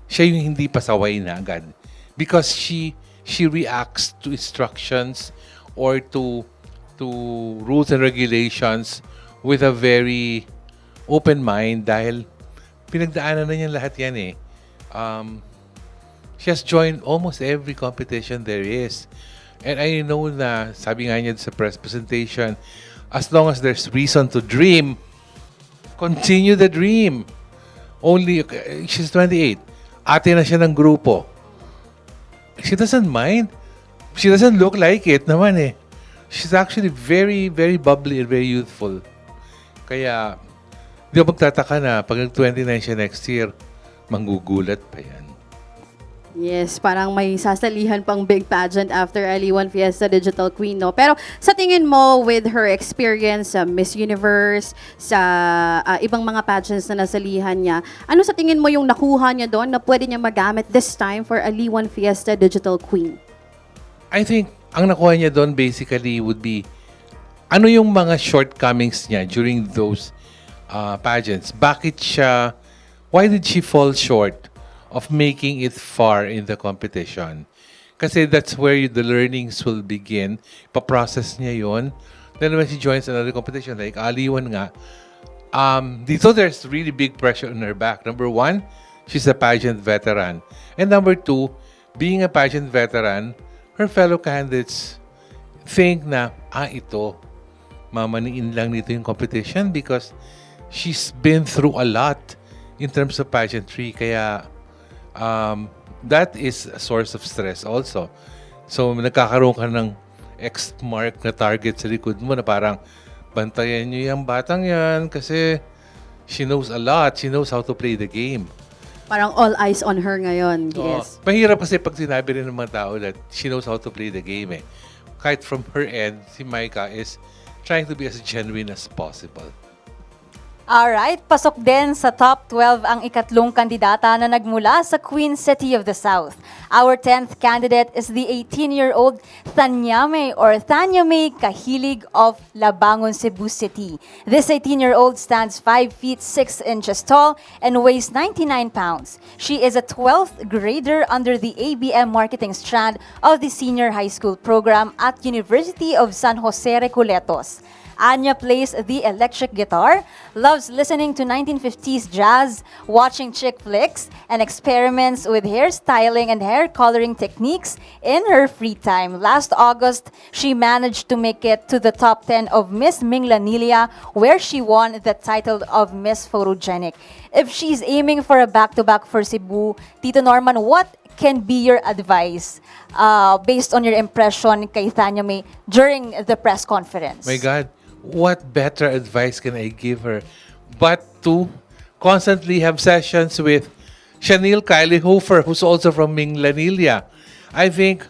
S4: siya yung hindi pasaway na agad. Because she reacts to instructions or to rules and regulations with a very open mind dahil pinagdaanan na niya lahat yan eh. She has joined almost every competition there is. And I know na, sabi nga niya sa press presentation, as long as there's reason to dream, continue the dream. Only, she's 28. Ate na siya ng grupo. She doesn't mind. She doesn't look like it naman eh. She's actually very, very bubbly and very youthful. Kaya, di ako magtataka na pag nag-29 siya next year, manggugulat pa yan.
S2: Yes, parang may sasalihan pang big pageant after Aliwan Fiesta Digital Queen, no? Pero sa tingin mo, with her experience sa Miss Universe, sa ibang mga pageants na nasalihan niya, ano sa tingin mo yung nakuha niya doon na pwede niya magamit this time for Aliwan Fiesta Digital Queen?
S4: I think, ang nakuha niya doon basically would be, ano yung mga shortcomings niya during those pageants? Why did she fall short of making it far in the competition? Kasi that's where the learnings will begin. Pa-process niya yon. Then when she joins another competition, like Aliwan nga, dito there's really big pressure on her back. Number one, she's a pageant veteran. And number two, being a pageant veteran, her fellow candidates think na, ito, mamaniin lang nito yung competition because she's been through a lot in terms of pageantry. Kaya, that is a source of stress also. So, nagkakaroon ka ng X mark na target sa likod mo na parang bantayan nyo yung batang yan kasi she knows a lot. She knows how to play the game.
S2: Parang all eyes on her ngayon. Yes.
S4: Mahirap kasi pag sinabi rin ng mga tao that she knows how to play the game eh. Kahit from her end, si Maika is trying to be as genuine as possible.
S3: Alright, pasok din sa top 12 ang ikatlong kandidata na nagmula sa Queen City of the South. Our 10th candidate is the 18-year-old Tanyame or Tanyame Kahilig of Labangon, Cebu City. This 18-year-old stands 5 feet 6 inches tall and weighs 99 pounds. She is a 12th grader under the ABM marketing strand of the senior high school program at University of San Jose Recoletos. Anya plays the electric guitar, loves listening to 1950s jazz, watching chick flicks, and experiments with hairstyling and hair coloring techniques in her free time. Last August, she managed to make it to the top 10 of Miss Minglanilia, where she won the title of Miss Photogenic. If she's aiming for a back-to-back for Cebu, Tito Norman, what can be your advice based on your impression kay Tanya May during the press conference?
S4: My God. What better advice can I give her but to constantly have sessions with Chanel Kylie Hofer, who's also from Minglanilia. I think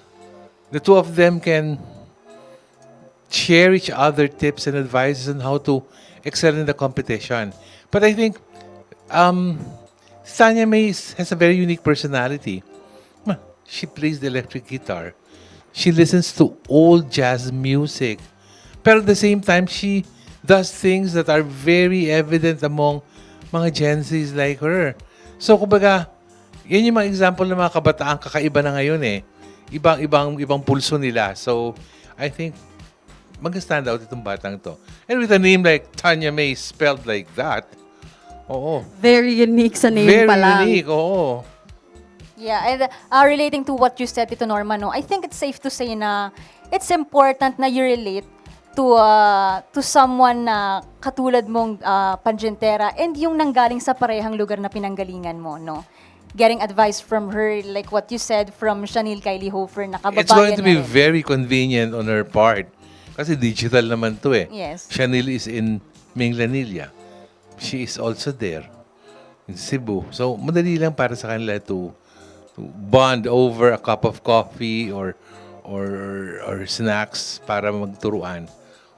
S4: the two of them can share each other tips and advices on how to excel in the competition. But I think Tanya May has a very unique personality. She plays the electric guitar. She listens to old jazz music. Pero at the same time, she does things that are very evident among mga Gen Zs like her. So, kumbaga, yan yung mga example ng mga kabataan kakaiba na ngayon eh. Ibang pulso nila. So, I think, mag-stand out itong batang to. And with a name like Tanya May spelled like that, oo.
S2: Very unique sa name pa lang.
S4: Very unique, oo.
S3: Yeah, and relating to what you said, Tito Norman, no, I think it's safe to say na it's important na you relate to someone na katulad mong pageantera and yung nanggaling sa parehang lugar na pinanggalingan mo, no? Getting advice from her, like what you said, from Chanel Kylie Hofer, na kababayan
S4: It's going to be
S3: niya rin.
S4: very convenient on her part. Kasi digital naman to eh.
S3: Yes.
S4: Chanel is in Minglanilia. she is also there in Cebu. So, madali lang para sa kanila to bond over a cup of coffee or snacks para magturuan.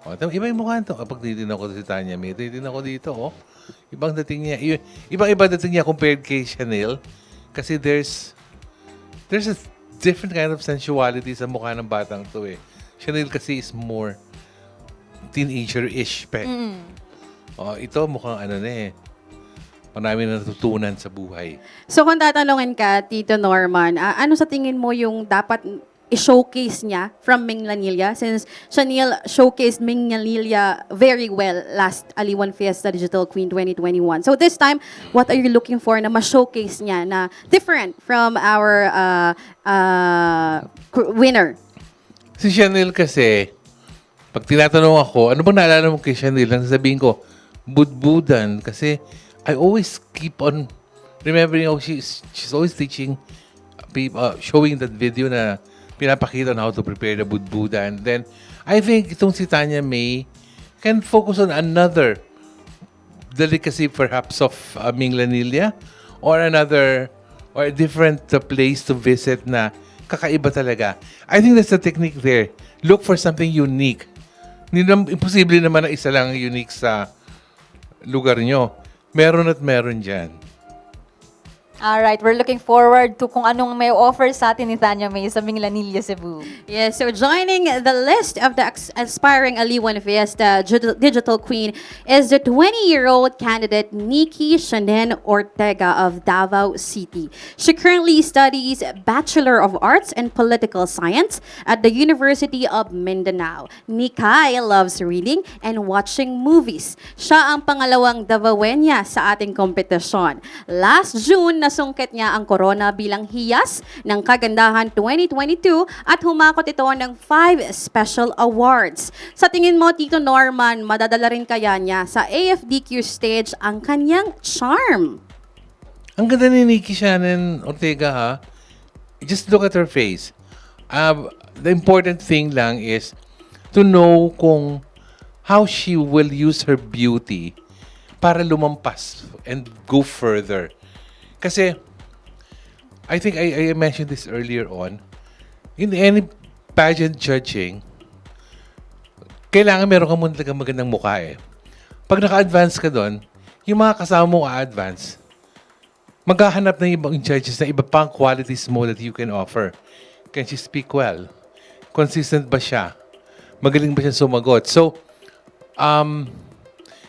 S4: O, iba yung mukha ito. Kapag titignan ko si Tanya May, titignan ko dito, oh. Ibang dating niya. Ibang-iba dating niya compared kay Chanel. Kasi there's a different kind of sensuality sa mukha ng batang to eh. Chanel kasi is more teenager-ish pa. Oh, ito mukhang ano na eh. Marami na natutunan sa buhay.
S2: So kung tatanungin ka, Tito Norman, ano sa tingin mo yung dapat i-showcase niya from Ming Lanilla, since Chanel showcased Ming Lanilla very well last Aliwan Fiesta Digital Queen 2021. So this time, what are you looking for na ma-showcase niya na different from our winner?
S4: Si Chanel kasi, pag tinatanong ako, ano bang naalala mo kay Chanel? Ang sabihin ko, budbudan. Kasi I always keep on remembering how she's always teaching, showing that video na pinapakita on how to prepare the budbuda. And then, I think itong si Tanya May can focus on another delicacy perhaps of Ming Lanilla or a different place to visit na kakaiba talaga. I think that's the technique there. Look for something unique. Imposible naman na isa lang unique sa lugar nyo. Meron at meron dyan.
S3: Alright, we're looking forward to kung anong may offer sa atin ni Tanya May sa Ming Lanilla, Cebu.
S2: Yes, so joining the list of the aspiring Aliwan Fiesta Digital Queen is the 20-year-old candidate Nikki Shanen Ortega of Davao City. She currently studies Bachelor of Arts in Political Science at the University of Mindanao. Nikki loves reading and watching movies. Siya ang pangalawang Davaoeña sa ating kompetisyon. Last June, nasungkit niya ang corona bilang hiyas ng Kagandahan 2022 at humakot ito ng 5 special awards. Sa tingin mo, Tito Norman, madadala rin kaya niya sa AFDQ stage ang kanyang charm?
S4: Ang ganda ni Nikki Shannon Ortega ha. Just look at her face. The important thing lang is to know kung how she will use her beauty para lumampas and go further. Kasi, I think I mentioned this earlier on, in any pageant judging, kailangan meron ka muna talagang magandang mukha eh. Pag naka-advance ka doon, yung mga kasama mo a-advance, maghahanap ng ibang judges na iba pang qualities mo that you can offer. Can she speak well? Consistent ba siya? Magaling ba siya sumagot? So,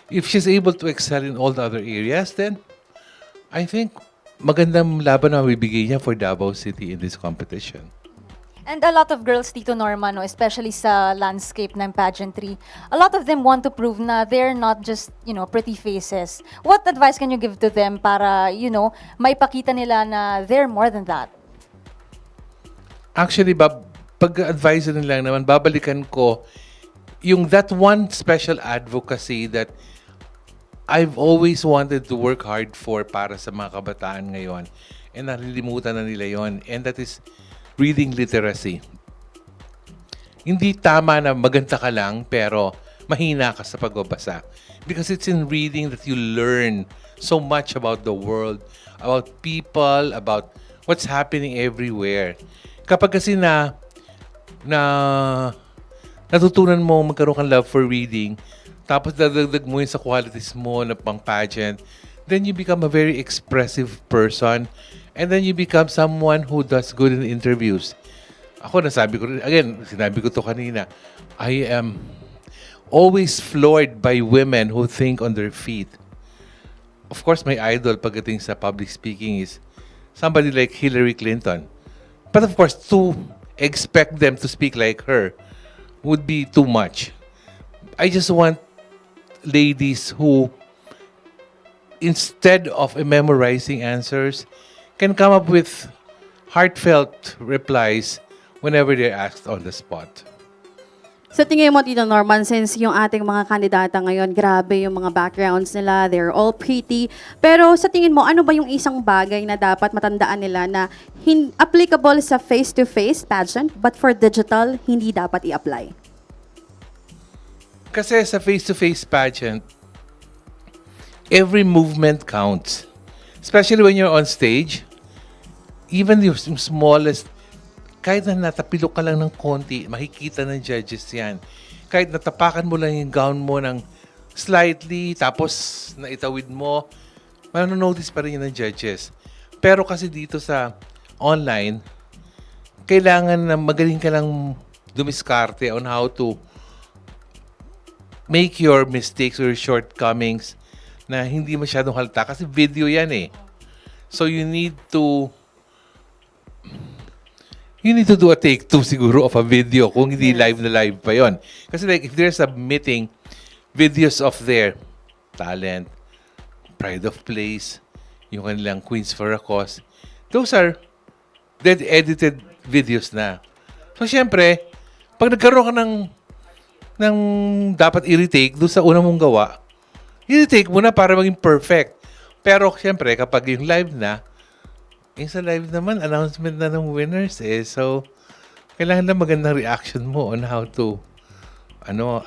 S4: if she's able to excel in all the other areas, then I think magandang laban na bibigay niya for Davao City in this competition.
S3: And a lot of girls, Tito Norman, no, especially sa landscape ng pageantry, a lot of them want to prove na they're not just, pretty faces. What advice can you give to them para, maipakita nila na they're more than that?
S4: Actually, pag-advise nila naman, babalikan ko yung that one special advocacy that I've always wanted to work hard for para sa mga kabataan ngayon. And nalilimutan na nila yon. And that is reading literacy. Hindi tama na maganda ka lang pero mahina ka sa pagbabasa. Because it's in reading that you learn so much about the world, about people, about what's happening everywhere. Kapag kasi natutunan mo magkaroon kang love for reading, tapos dadagdag mo yun sa qualities mo na pang pageant, then you become a very expressive person and then you become someone who does good in interviews. Ako sinabi ko to kanina, I am always floored by women who think on their feet. Of course, my idol pagdating sa public speaking is somebody like Hillary Clinton. But of course, to expect them to speak like her would be too much. I just want ladies who, instead of memorizing answers, can come up with heartfelt replies whenever they're asked on the spot.
S2: Sa tingin mo, Tito Norman, since yung ating mga kandidata ngayon, grabe yung mga backgrounds nila, they're all pretty. Pero sa tingin mo, ano ba yung isang bagay na dapat matandaan nila na applicable sa face-to-face pageant, but for digital, hindi dapat i-apply?
S4: Kasi sa face-to-face pageant, every movement counts. Especially when you're on stage, even yung smallest, kahit na natapilok ka lang ng konti, makikita ng judges yan. Kahit natapakan mo lang yung gown mo ng slightly, tapos naitawid mo, manonotice pa rin yun ng judges. Pero kasi dito sa online, kailangan na magaling ka lang dumiskarte on how to make your mistakes or shortcomings na hindi masyadong halata. Kasi video yan eh. So you need to do a take two siguro of a video kung hindi live na live pa yon. Kasi like if they're submitting videos of their talent, pride of place, yung kanilang Queens for a Cause, those are dead edited videos na. So syempre, pag nagkaroon ka ng dapat i-retake doon sa una mong gawa, i-retake mo na para maging perfect. Pero syempre, kapag yung live na, yung sa live naman, announcement na ng winners eh. So, kailangan na magandang reaction mo on how to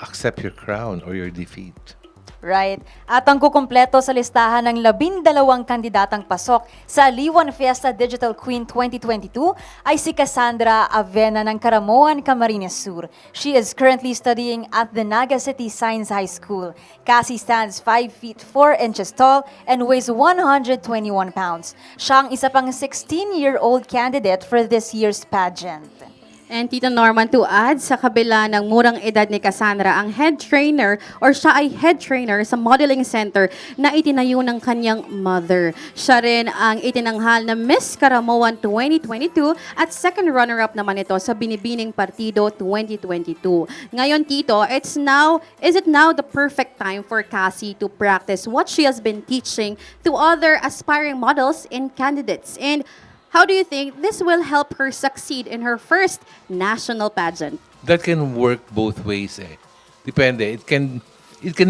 S4: accept your crown or your defeat.
S3: Right. At ang kukumpleto sa listahan ng 12 kandidatang pasok sa Aliwan Fiesta Digital Queen 2022 ay si Cassandra Avena ng Caramoan, Camarines Sur. She is currently studying at the Naga City Science High School. Cassie stands 5 feet 4 inches tall and weighs 121 pounds. Siya ang isa pang 16-year-old candidate for this year's pageant.
S2: And Tito Norman, to add, sa kabila ng murang edad ni Cassandra, ang head trainer or siya ay head trainer sa modeling center na itinayo ng kanyang mother. Siya rin ang itinanghal na Miss Caramoan 2022 at second runner-up naman ito sa Binibining Partido 2022. Ngayon, Tito, is it now the perfect time for Cassie to practice what she has been teaching to other aspiring models and candidates? And how do you think this will help her succeed in her first national pageant?
S4: That can work both ways eh. Depende. It can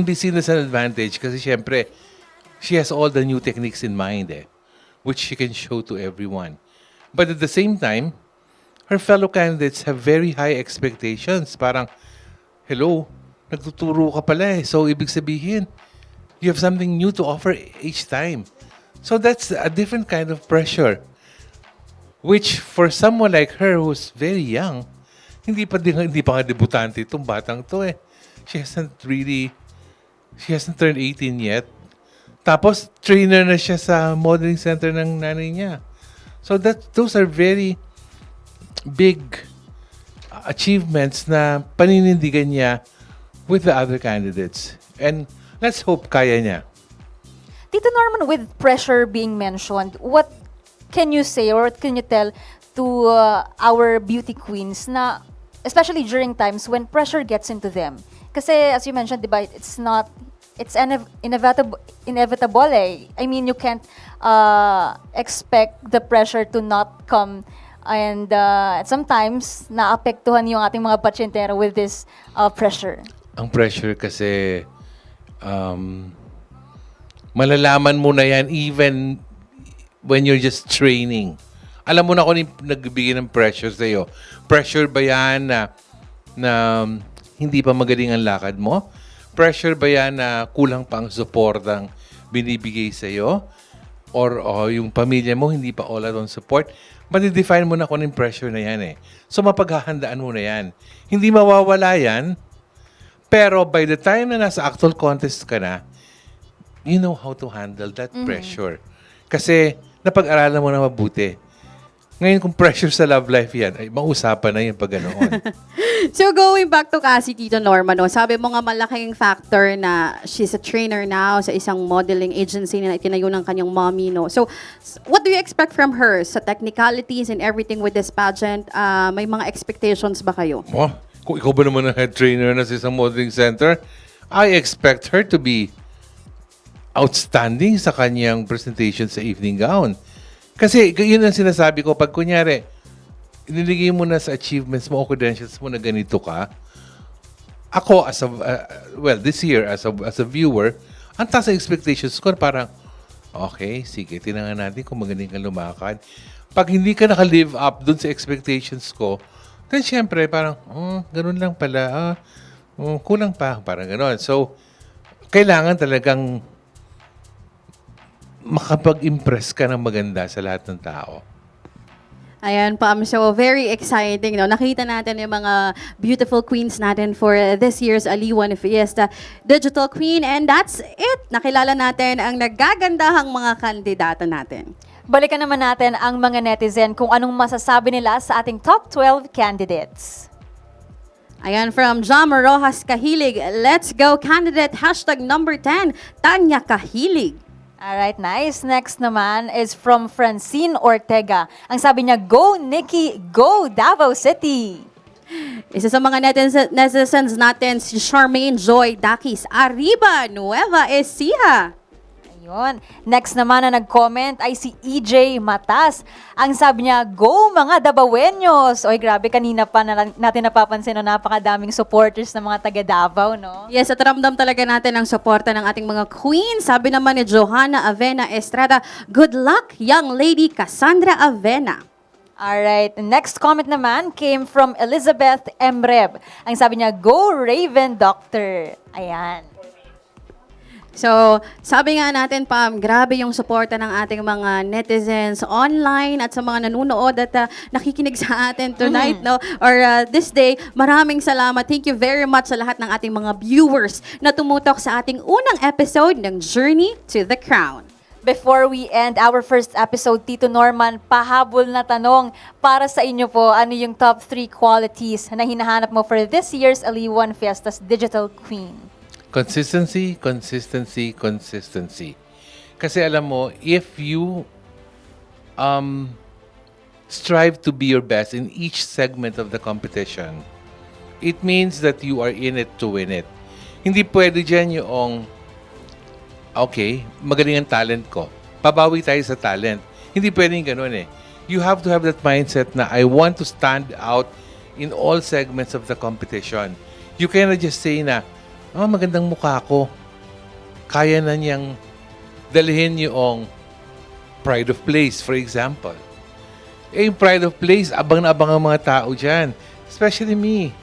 S4: be seen as an advantage kasi syempre, she has all the new techniques in mind eh, which she can show to everyone. But at the same time, her fellow candidates have very high expectations. Parang, hello, nagtuturo ka pala eh. So, ibig sabihin, you have something new to offer each time. So, that's a different kind of pressure. Which, for someone like her who's very young, hindi pa nga debutante itong batang to eh. She hasn't turned 18 yet. Tapos, trainer na siya sa modeling center ng nanay niya. So, those are very big achievements na paninindigan niya with the other candidates. And let's hope kaya niya.
S3: Tito Norman, with pressure being mentioned, what can you say or what can you tell to our beauty queens na especially during times when pressure gets into them? Kasi as you mentioned, diba, it's inevitable eh. I mean, you can't expect the pressure to not come and sometimes naapektuhan yung ating mga pasyentero with this pressure.
S4: Ang pressure kasi malalaman mo na yan even when you're just training. Alam mo na kung nagbibigay ng pressure sa'yo. Pressure ba yan na hindi pa magaling ang lakad mo? Pressure ba yan na kulang pa ang supportang binibigay sa'yo? Or yung pamilya mo hindi pa all out on support? Madi-define mo na kung yung pressure na yan eh. So mapaghahandaan mo na yan. Hindi mawawala yan, pero by the time na nasa actual contest ka na, you know how to handle that pressure. Kasi napag-aralan mo na mabuti. Ngayon, kung pressure sa love life yan, ay mausapan na yun pag ganoon.
S2: So going back to Cassie, Tito Norman, no, sabi mo nga malaking factor na she's a trainer now sa isang modeling agency na itinayo ng kanyang mommy. No? So what do you expect from her sa technicalities and everything with this pageant? May mga expectations ba kayo?
S4: Kung ikaw ba naman ang head trainer na sa isang modeling center, I expect her to be outstanding sa kanyang presentation sa evening gown. Kasi yun ang sinasabi ko, pag kunyari, iniligay mo na sa achievements mo o credentials mo na ganito ka, ako this year as a viewer, ang taas sa expectations ko parang, okay, sige, tinangan natin kung magaling ka lumakad. Pag hindi ka naka-live up dun sa expectations ko, then syempre parang, ganun lang pala, kulang pa, parang ganun. So, kailangan talagang makapag-impress ka ng maganda sa lahat ng tao.
S2: Ayan, Pam. So, very exciting, no? Nakita natin yung mga beautiful queens natin for this year's Aliwan Fiesta Digital Queen. And that's it. Nakilala natin ang nagagandahang mga kandidato natin.
S3: Balikan naman natin ang mga netizen kung anong masasabi nila sa ating top 12 candidates.
S2: Ayan, from Jam Rojas Kahilig. Let's go, candidate. Hashtag number 10, Tanya Kahilig.
S3: Alright, nice. Next naman is from Francine Ortega. Ang sabi niya, go Nikki, go Davao City.
S2: Isa sa mga netizens natin, si Charmaine Joy Dakis. Arriba, Nueva Ecija.
S3: Ayun. Next naman na nag-comment ay si EJ Matas. Ang sabi niya, go mga Davaoeños! Oy, grabe, kanina pa natin napapansin no, napakadaming supporters ng mga taga Davao, no?
S2: Yes, at ramdam talaga natin ang suporta ng ating mga queens. Sabi naman ni Johanna Avena Estrada, good luck, young lady Cassandra Avena.
S3: Alright, next comment naman came from Elizabeth Emreb. Ang sabi niya, go Raven Doctor. Ayan.
S2: So, sabi nga natin, Pam, grabe yung suporta ng ating mga netizens online at sa mga nanonood at nakikinig sa atin tonight, no? Or this day. Maraming salamat. Thank you very much sa lahat ng ating mga viewers na tumutok sa ating unang episode ng Journey to the Crown.
S3: Before we end our first episode, Tito Norman, pahabol na tanong para sa inyo po, ano yung top 3 qualities na hinahanap mo for this year's Aliwan Fiesta's Digital Queen?
S4: Consistency, consistency, consistency. Kasi alam mo, if you strive to be your best in each segment of the competition, it means that you are in it to win it. Hindi pwede dyan yung, okay, magaling ang talent ko. Pabawi tayo sa talent. Hindi pwedeng ganun eh. You have to have that mindset na I want to stand out in all segments of the competition. You cannot just say na, magandang mukha ko. Kaya na niyang dalhin yung pride of place, for example. Yung pride of place, abang na abang ang mga tao dyan. Especially me.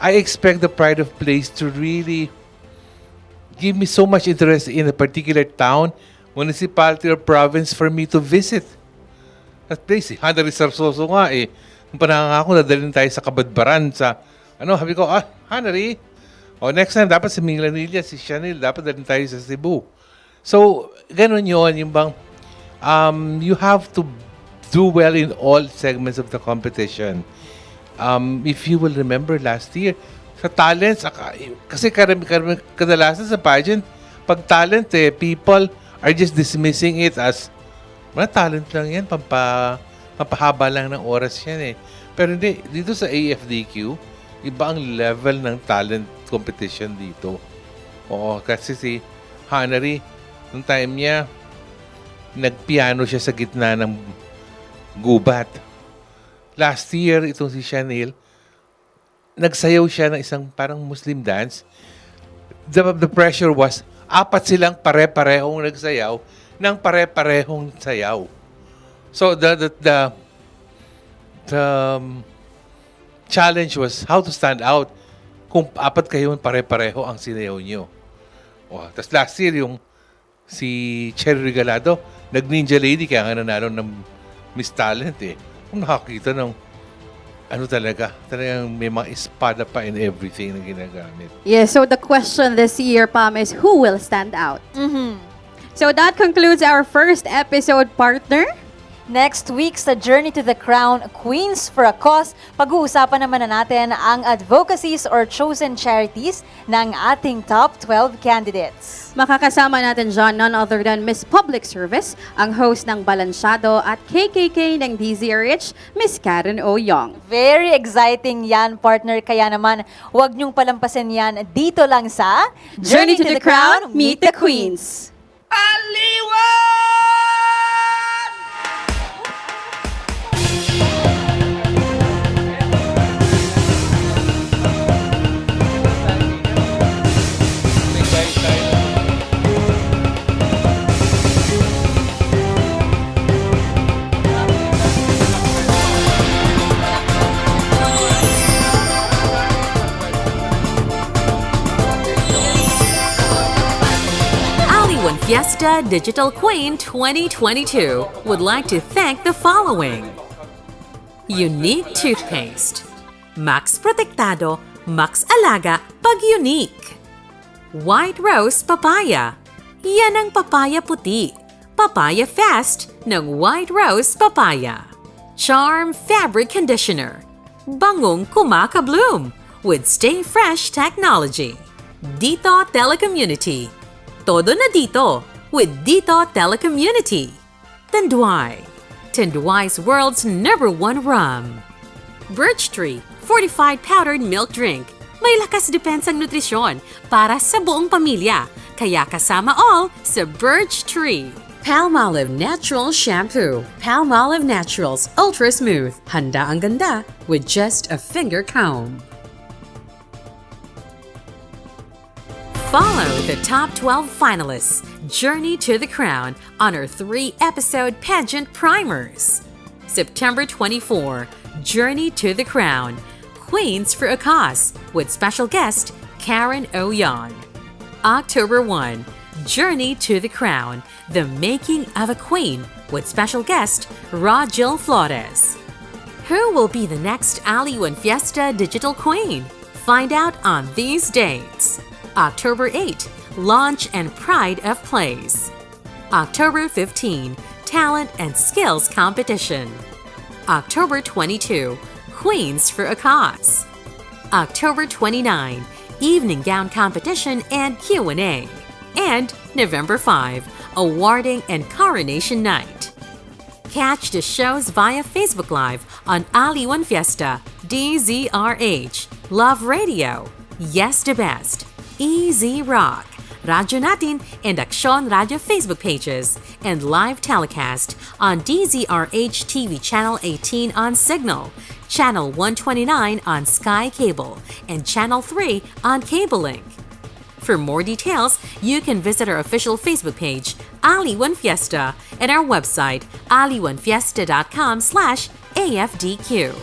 S4: I expect the pride of place to really give me so much interest in a particular town, municipality, or province for me to visit. That place, Hanari Sarsoso nga eh. Nung panahon ako, dadalhin tayo sa Kabadbaran, sa, sabi ko, Hanari, next time, dapat si Milanilla, si Chanel, dapat dalhin tayo sa Cebu. So, ganun yun, yung bang, you have to do well in all segments of the competition. If you will remember last year, sa talents, kasi kadalasan sa pageant, pag talent people are just dismissing it as, talent lang yan, pampahaba lang ng oras yan eh. Pero hindi, dito sa AFDQ, iba ang level ng talent competition dito. Oo, kasi si Hanari, nung time niya, nagpiano siya sa gitna ng gubat. Last year, itong si Chanel, nagsayaw siya ng isang parang Muslim dance. The pressure was, 4 silang pare-parehong nagsayaw ng pare-parehong sayaw. So, the challenge was how to stand out kung 4 kayo pare-pareho ang sinayaw nyo. Tapos last year, yung si Cherry Regalado, nag-Ninja Lady, kaya nga nanalo ng Miss Talent eh. Kung nakakita ng talagang may mga espada pa in everything na ginagamit.
S2: Yeah, so the question this year, Pam, is who will stand out? So that concludes our first episode, partner.
S3: Next week sa Journey to the Crown, Queens for a Cause, pag-uusapan naman na natin ang advocacies or chosen charities ng ating top 12 candidates.
S2: Makakasama natin dyan none other than Miss Public Service, ang host ng Balansyado at KKK ng DZRH, Miss Karen O. Young.
S3: Very exciting yan, partner. Kaya naman, huwag niyong palampasin yan dito lang sa
S2: Journey to the Crown, Meet the Queens.
S5: Aliwan!
S1: Aliwan Fiesta Digital Queen 2022 would like to thank the following. Unique Toothpaste. Max Protektado, Max Alaga, pag unique. White Rose Papaya. Yan ang papaya puti. Papaya Fast ng White Rose Papaya. Charm Fabric Conditioner. Bangong Kumaka-Bloom with Stay Fresh Technology. Dito Telecommunity. Todo na dito with Dito Telecommunity. Tanduay. Tanduay's world's #1 rum. Birch Tree Fortified Powdered Milk Drink. May lakas depensang nutrisyon para sa buong pamilya. Kaya kasama all sa Birch Tree. Palmolive Natural Shampoo. Palmolive Naturals Ultra Smooth. Handa ang ganda with just a finger comb. Follow the top 12 finalists' journey to the crown on our 3-episode pageant primers. September 24, Journey to the Crown, Queens for a Cause with special guest Karen Oyon. October 1, Journey to the Crown, The Making of a Queen with special guest Rajil Flores. Who will be the next Aliwan Fiesta Digital Queen? Find out on these dates. October 8, Launch and Pride of Plays. October 15, Talent and Skills Competition. October 22, Queens for a Cause. October 29, Evening Gown Competition and Q&A. And November 5, Awarding and Coronation Night. Catch the shows via Facebook Live on Aliwan Fiesta, DZRH, Love Radio, Yes the Best, Easy Rock, Radyo Natin and Aksyon Radio Facebook pages, and live telecast on DZRH TV Channel 18 on Signal, Channel 129 on Sky Cable, and Channel 3 on Cable Link. For more details, you can visit our official Facebook page, Aliwan Fiesta, and our website, aliwanfiesta.com/AFDQ.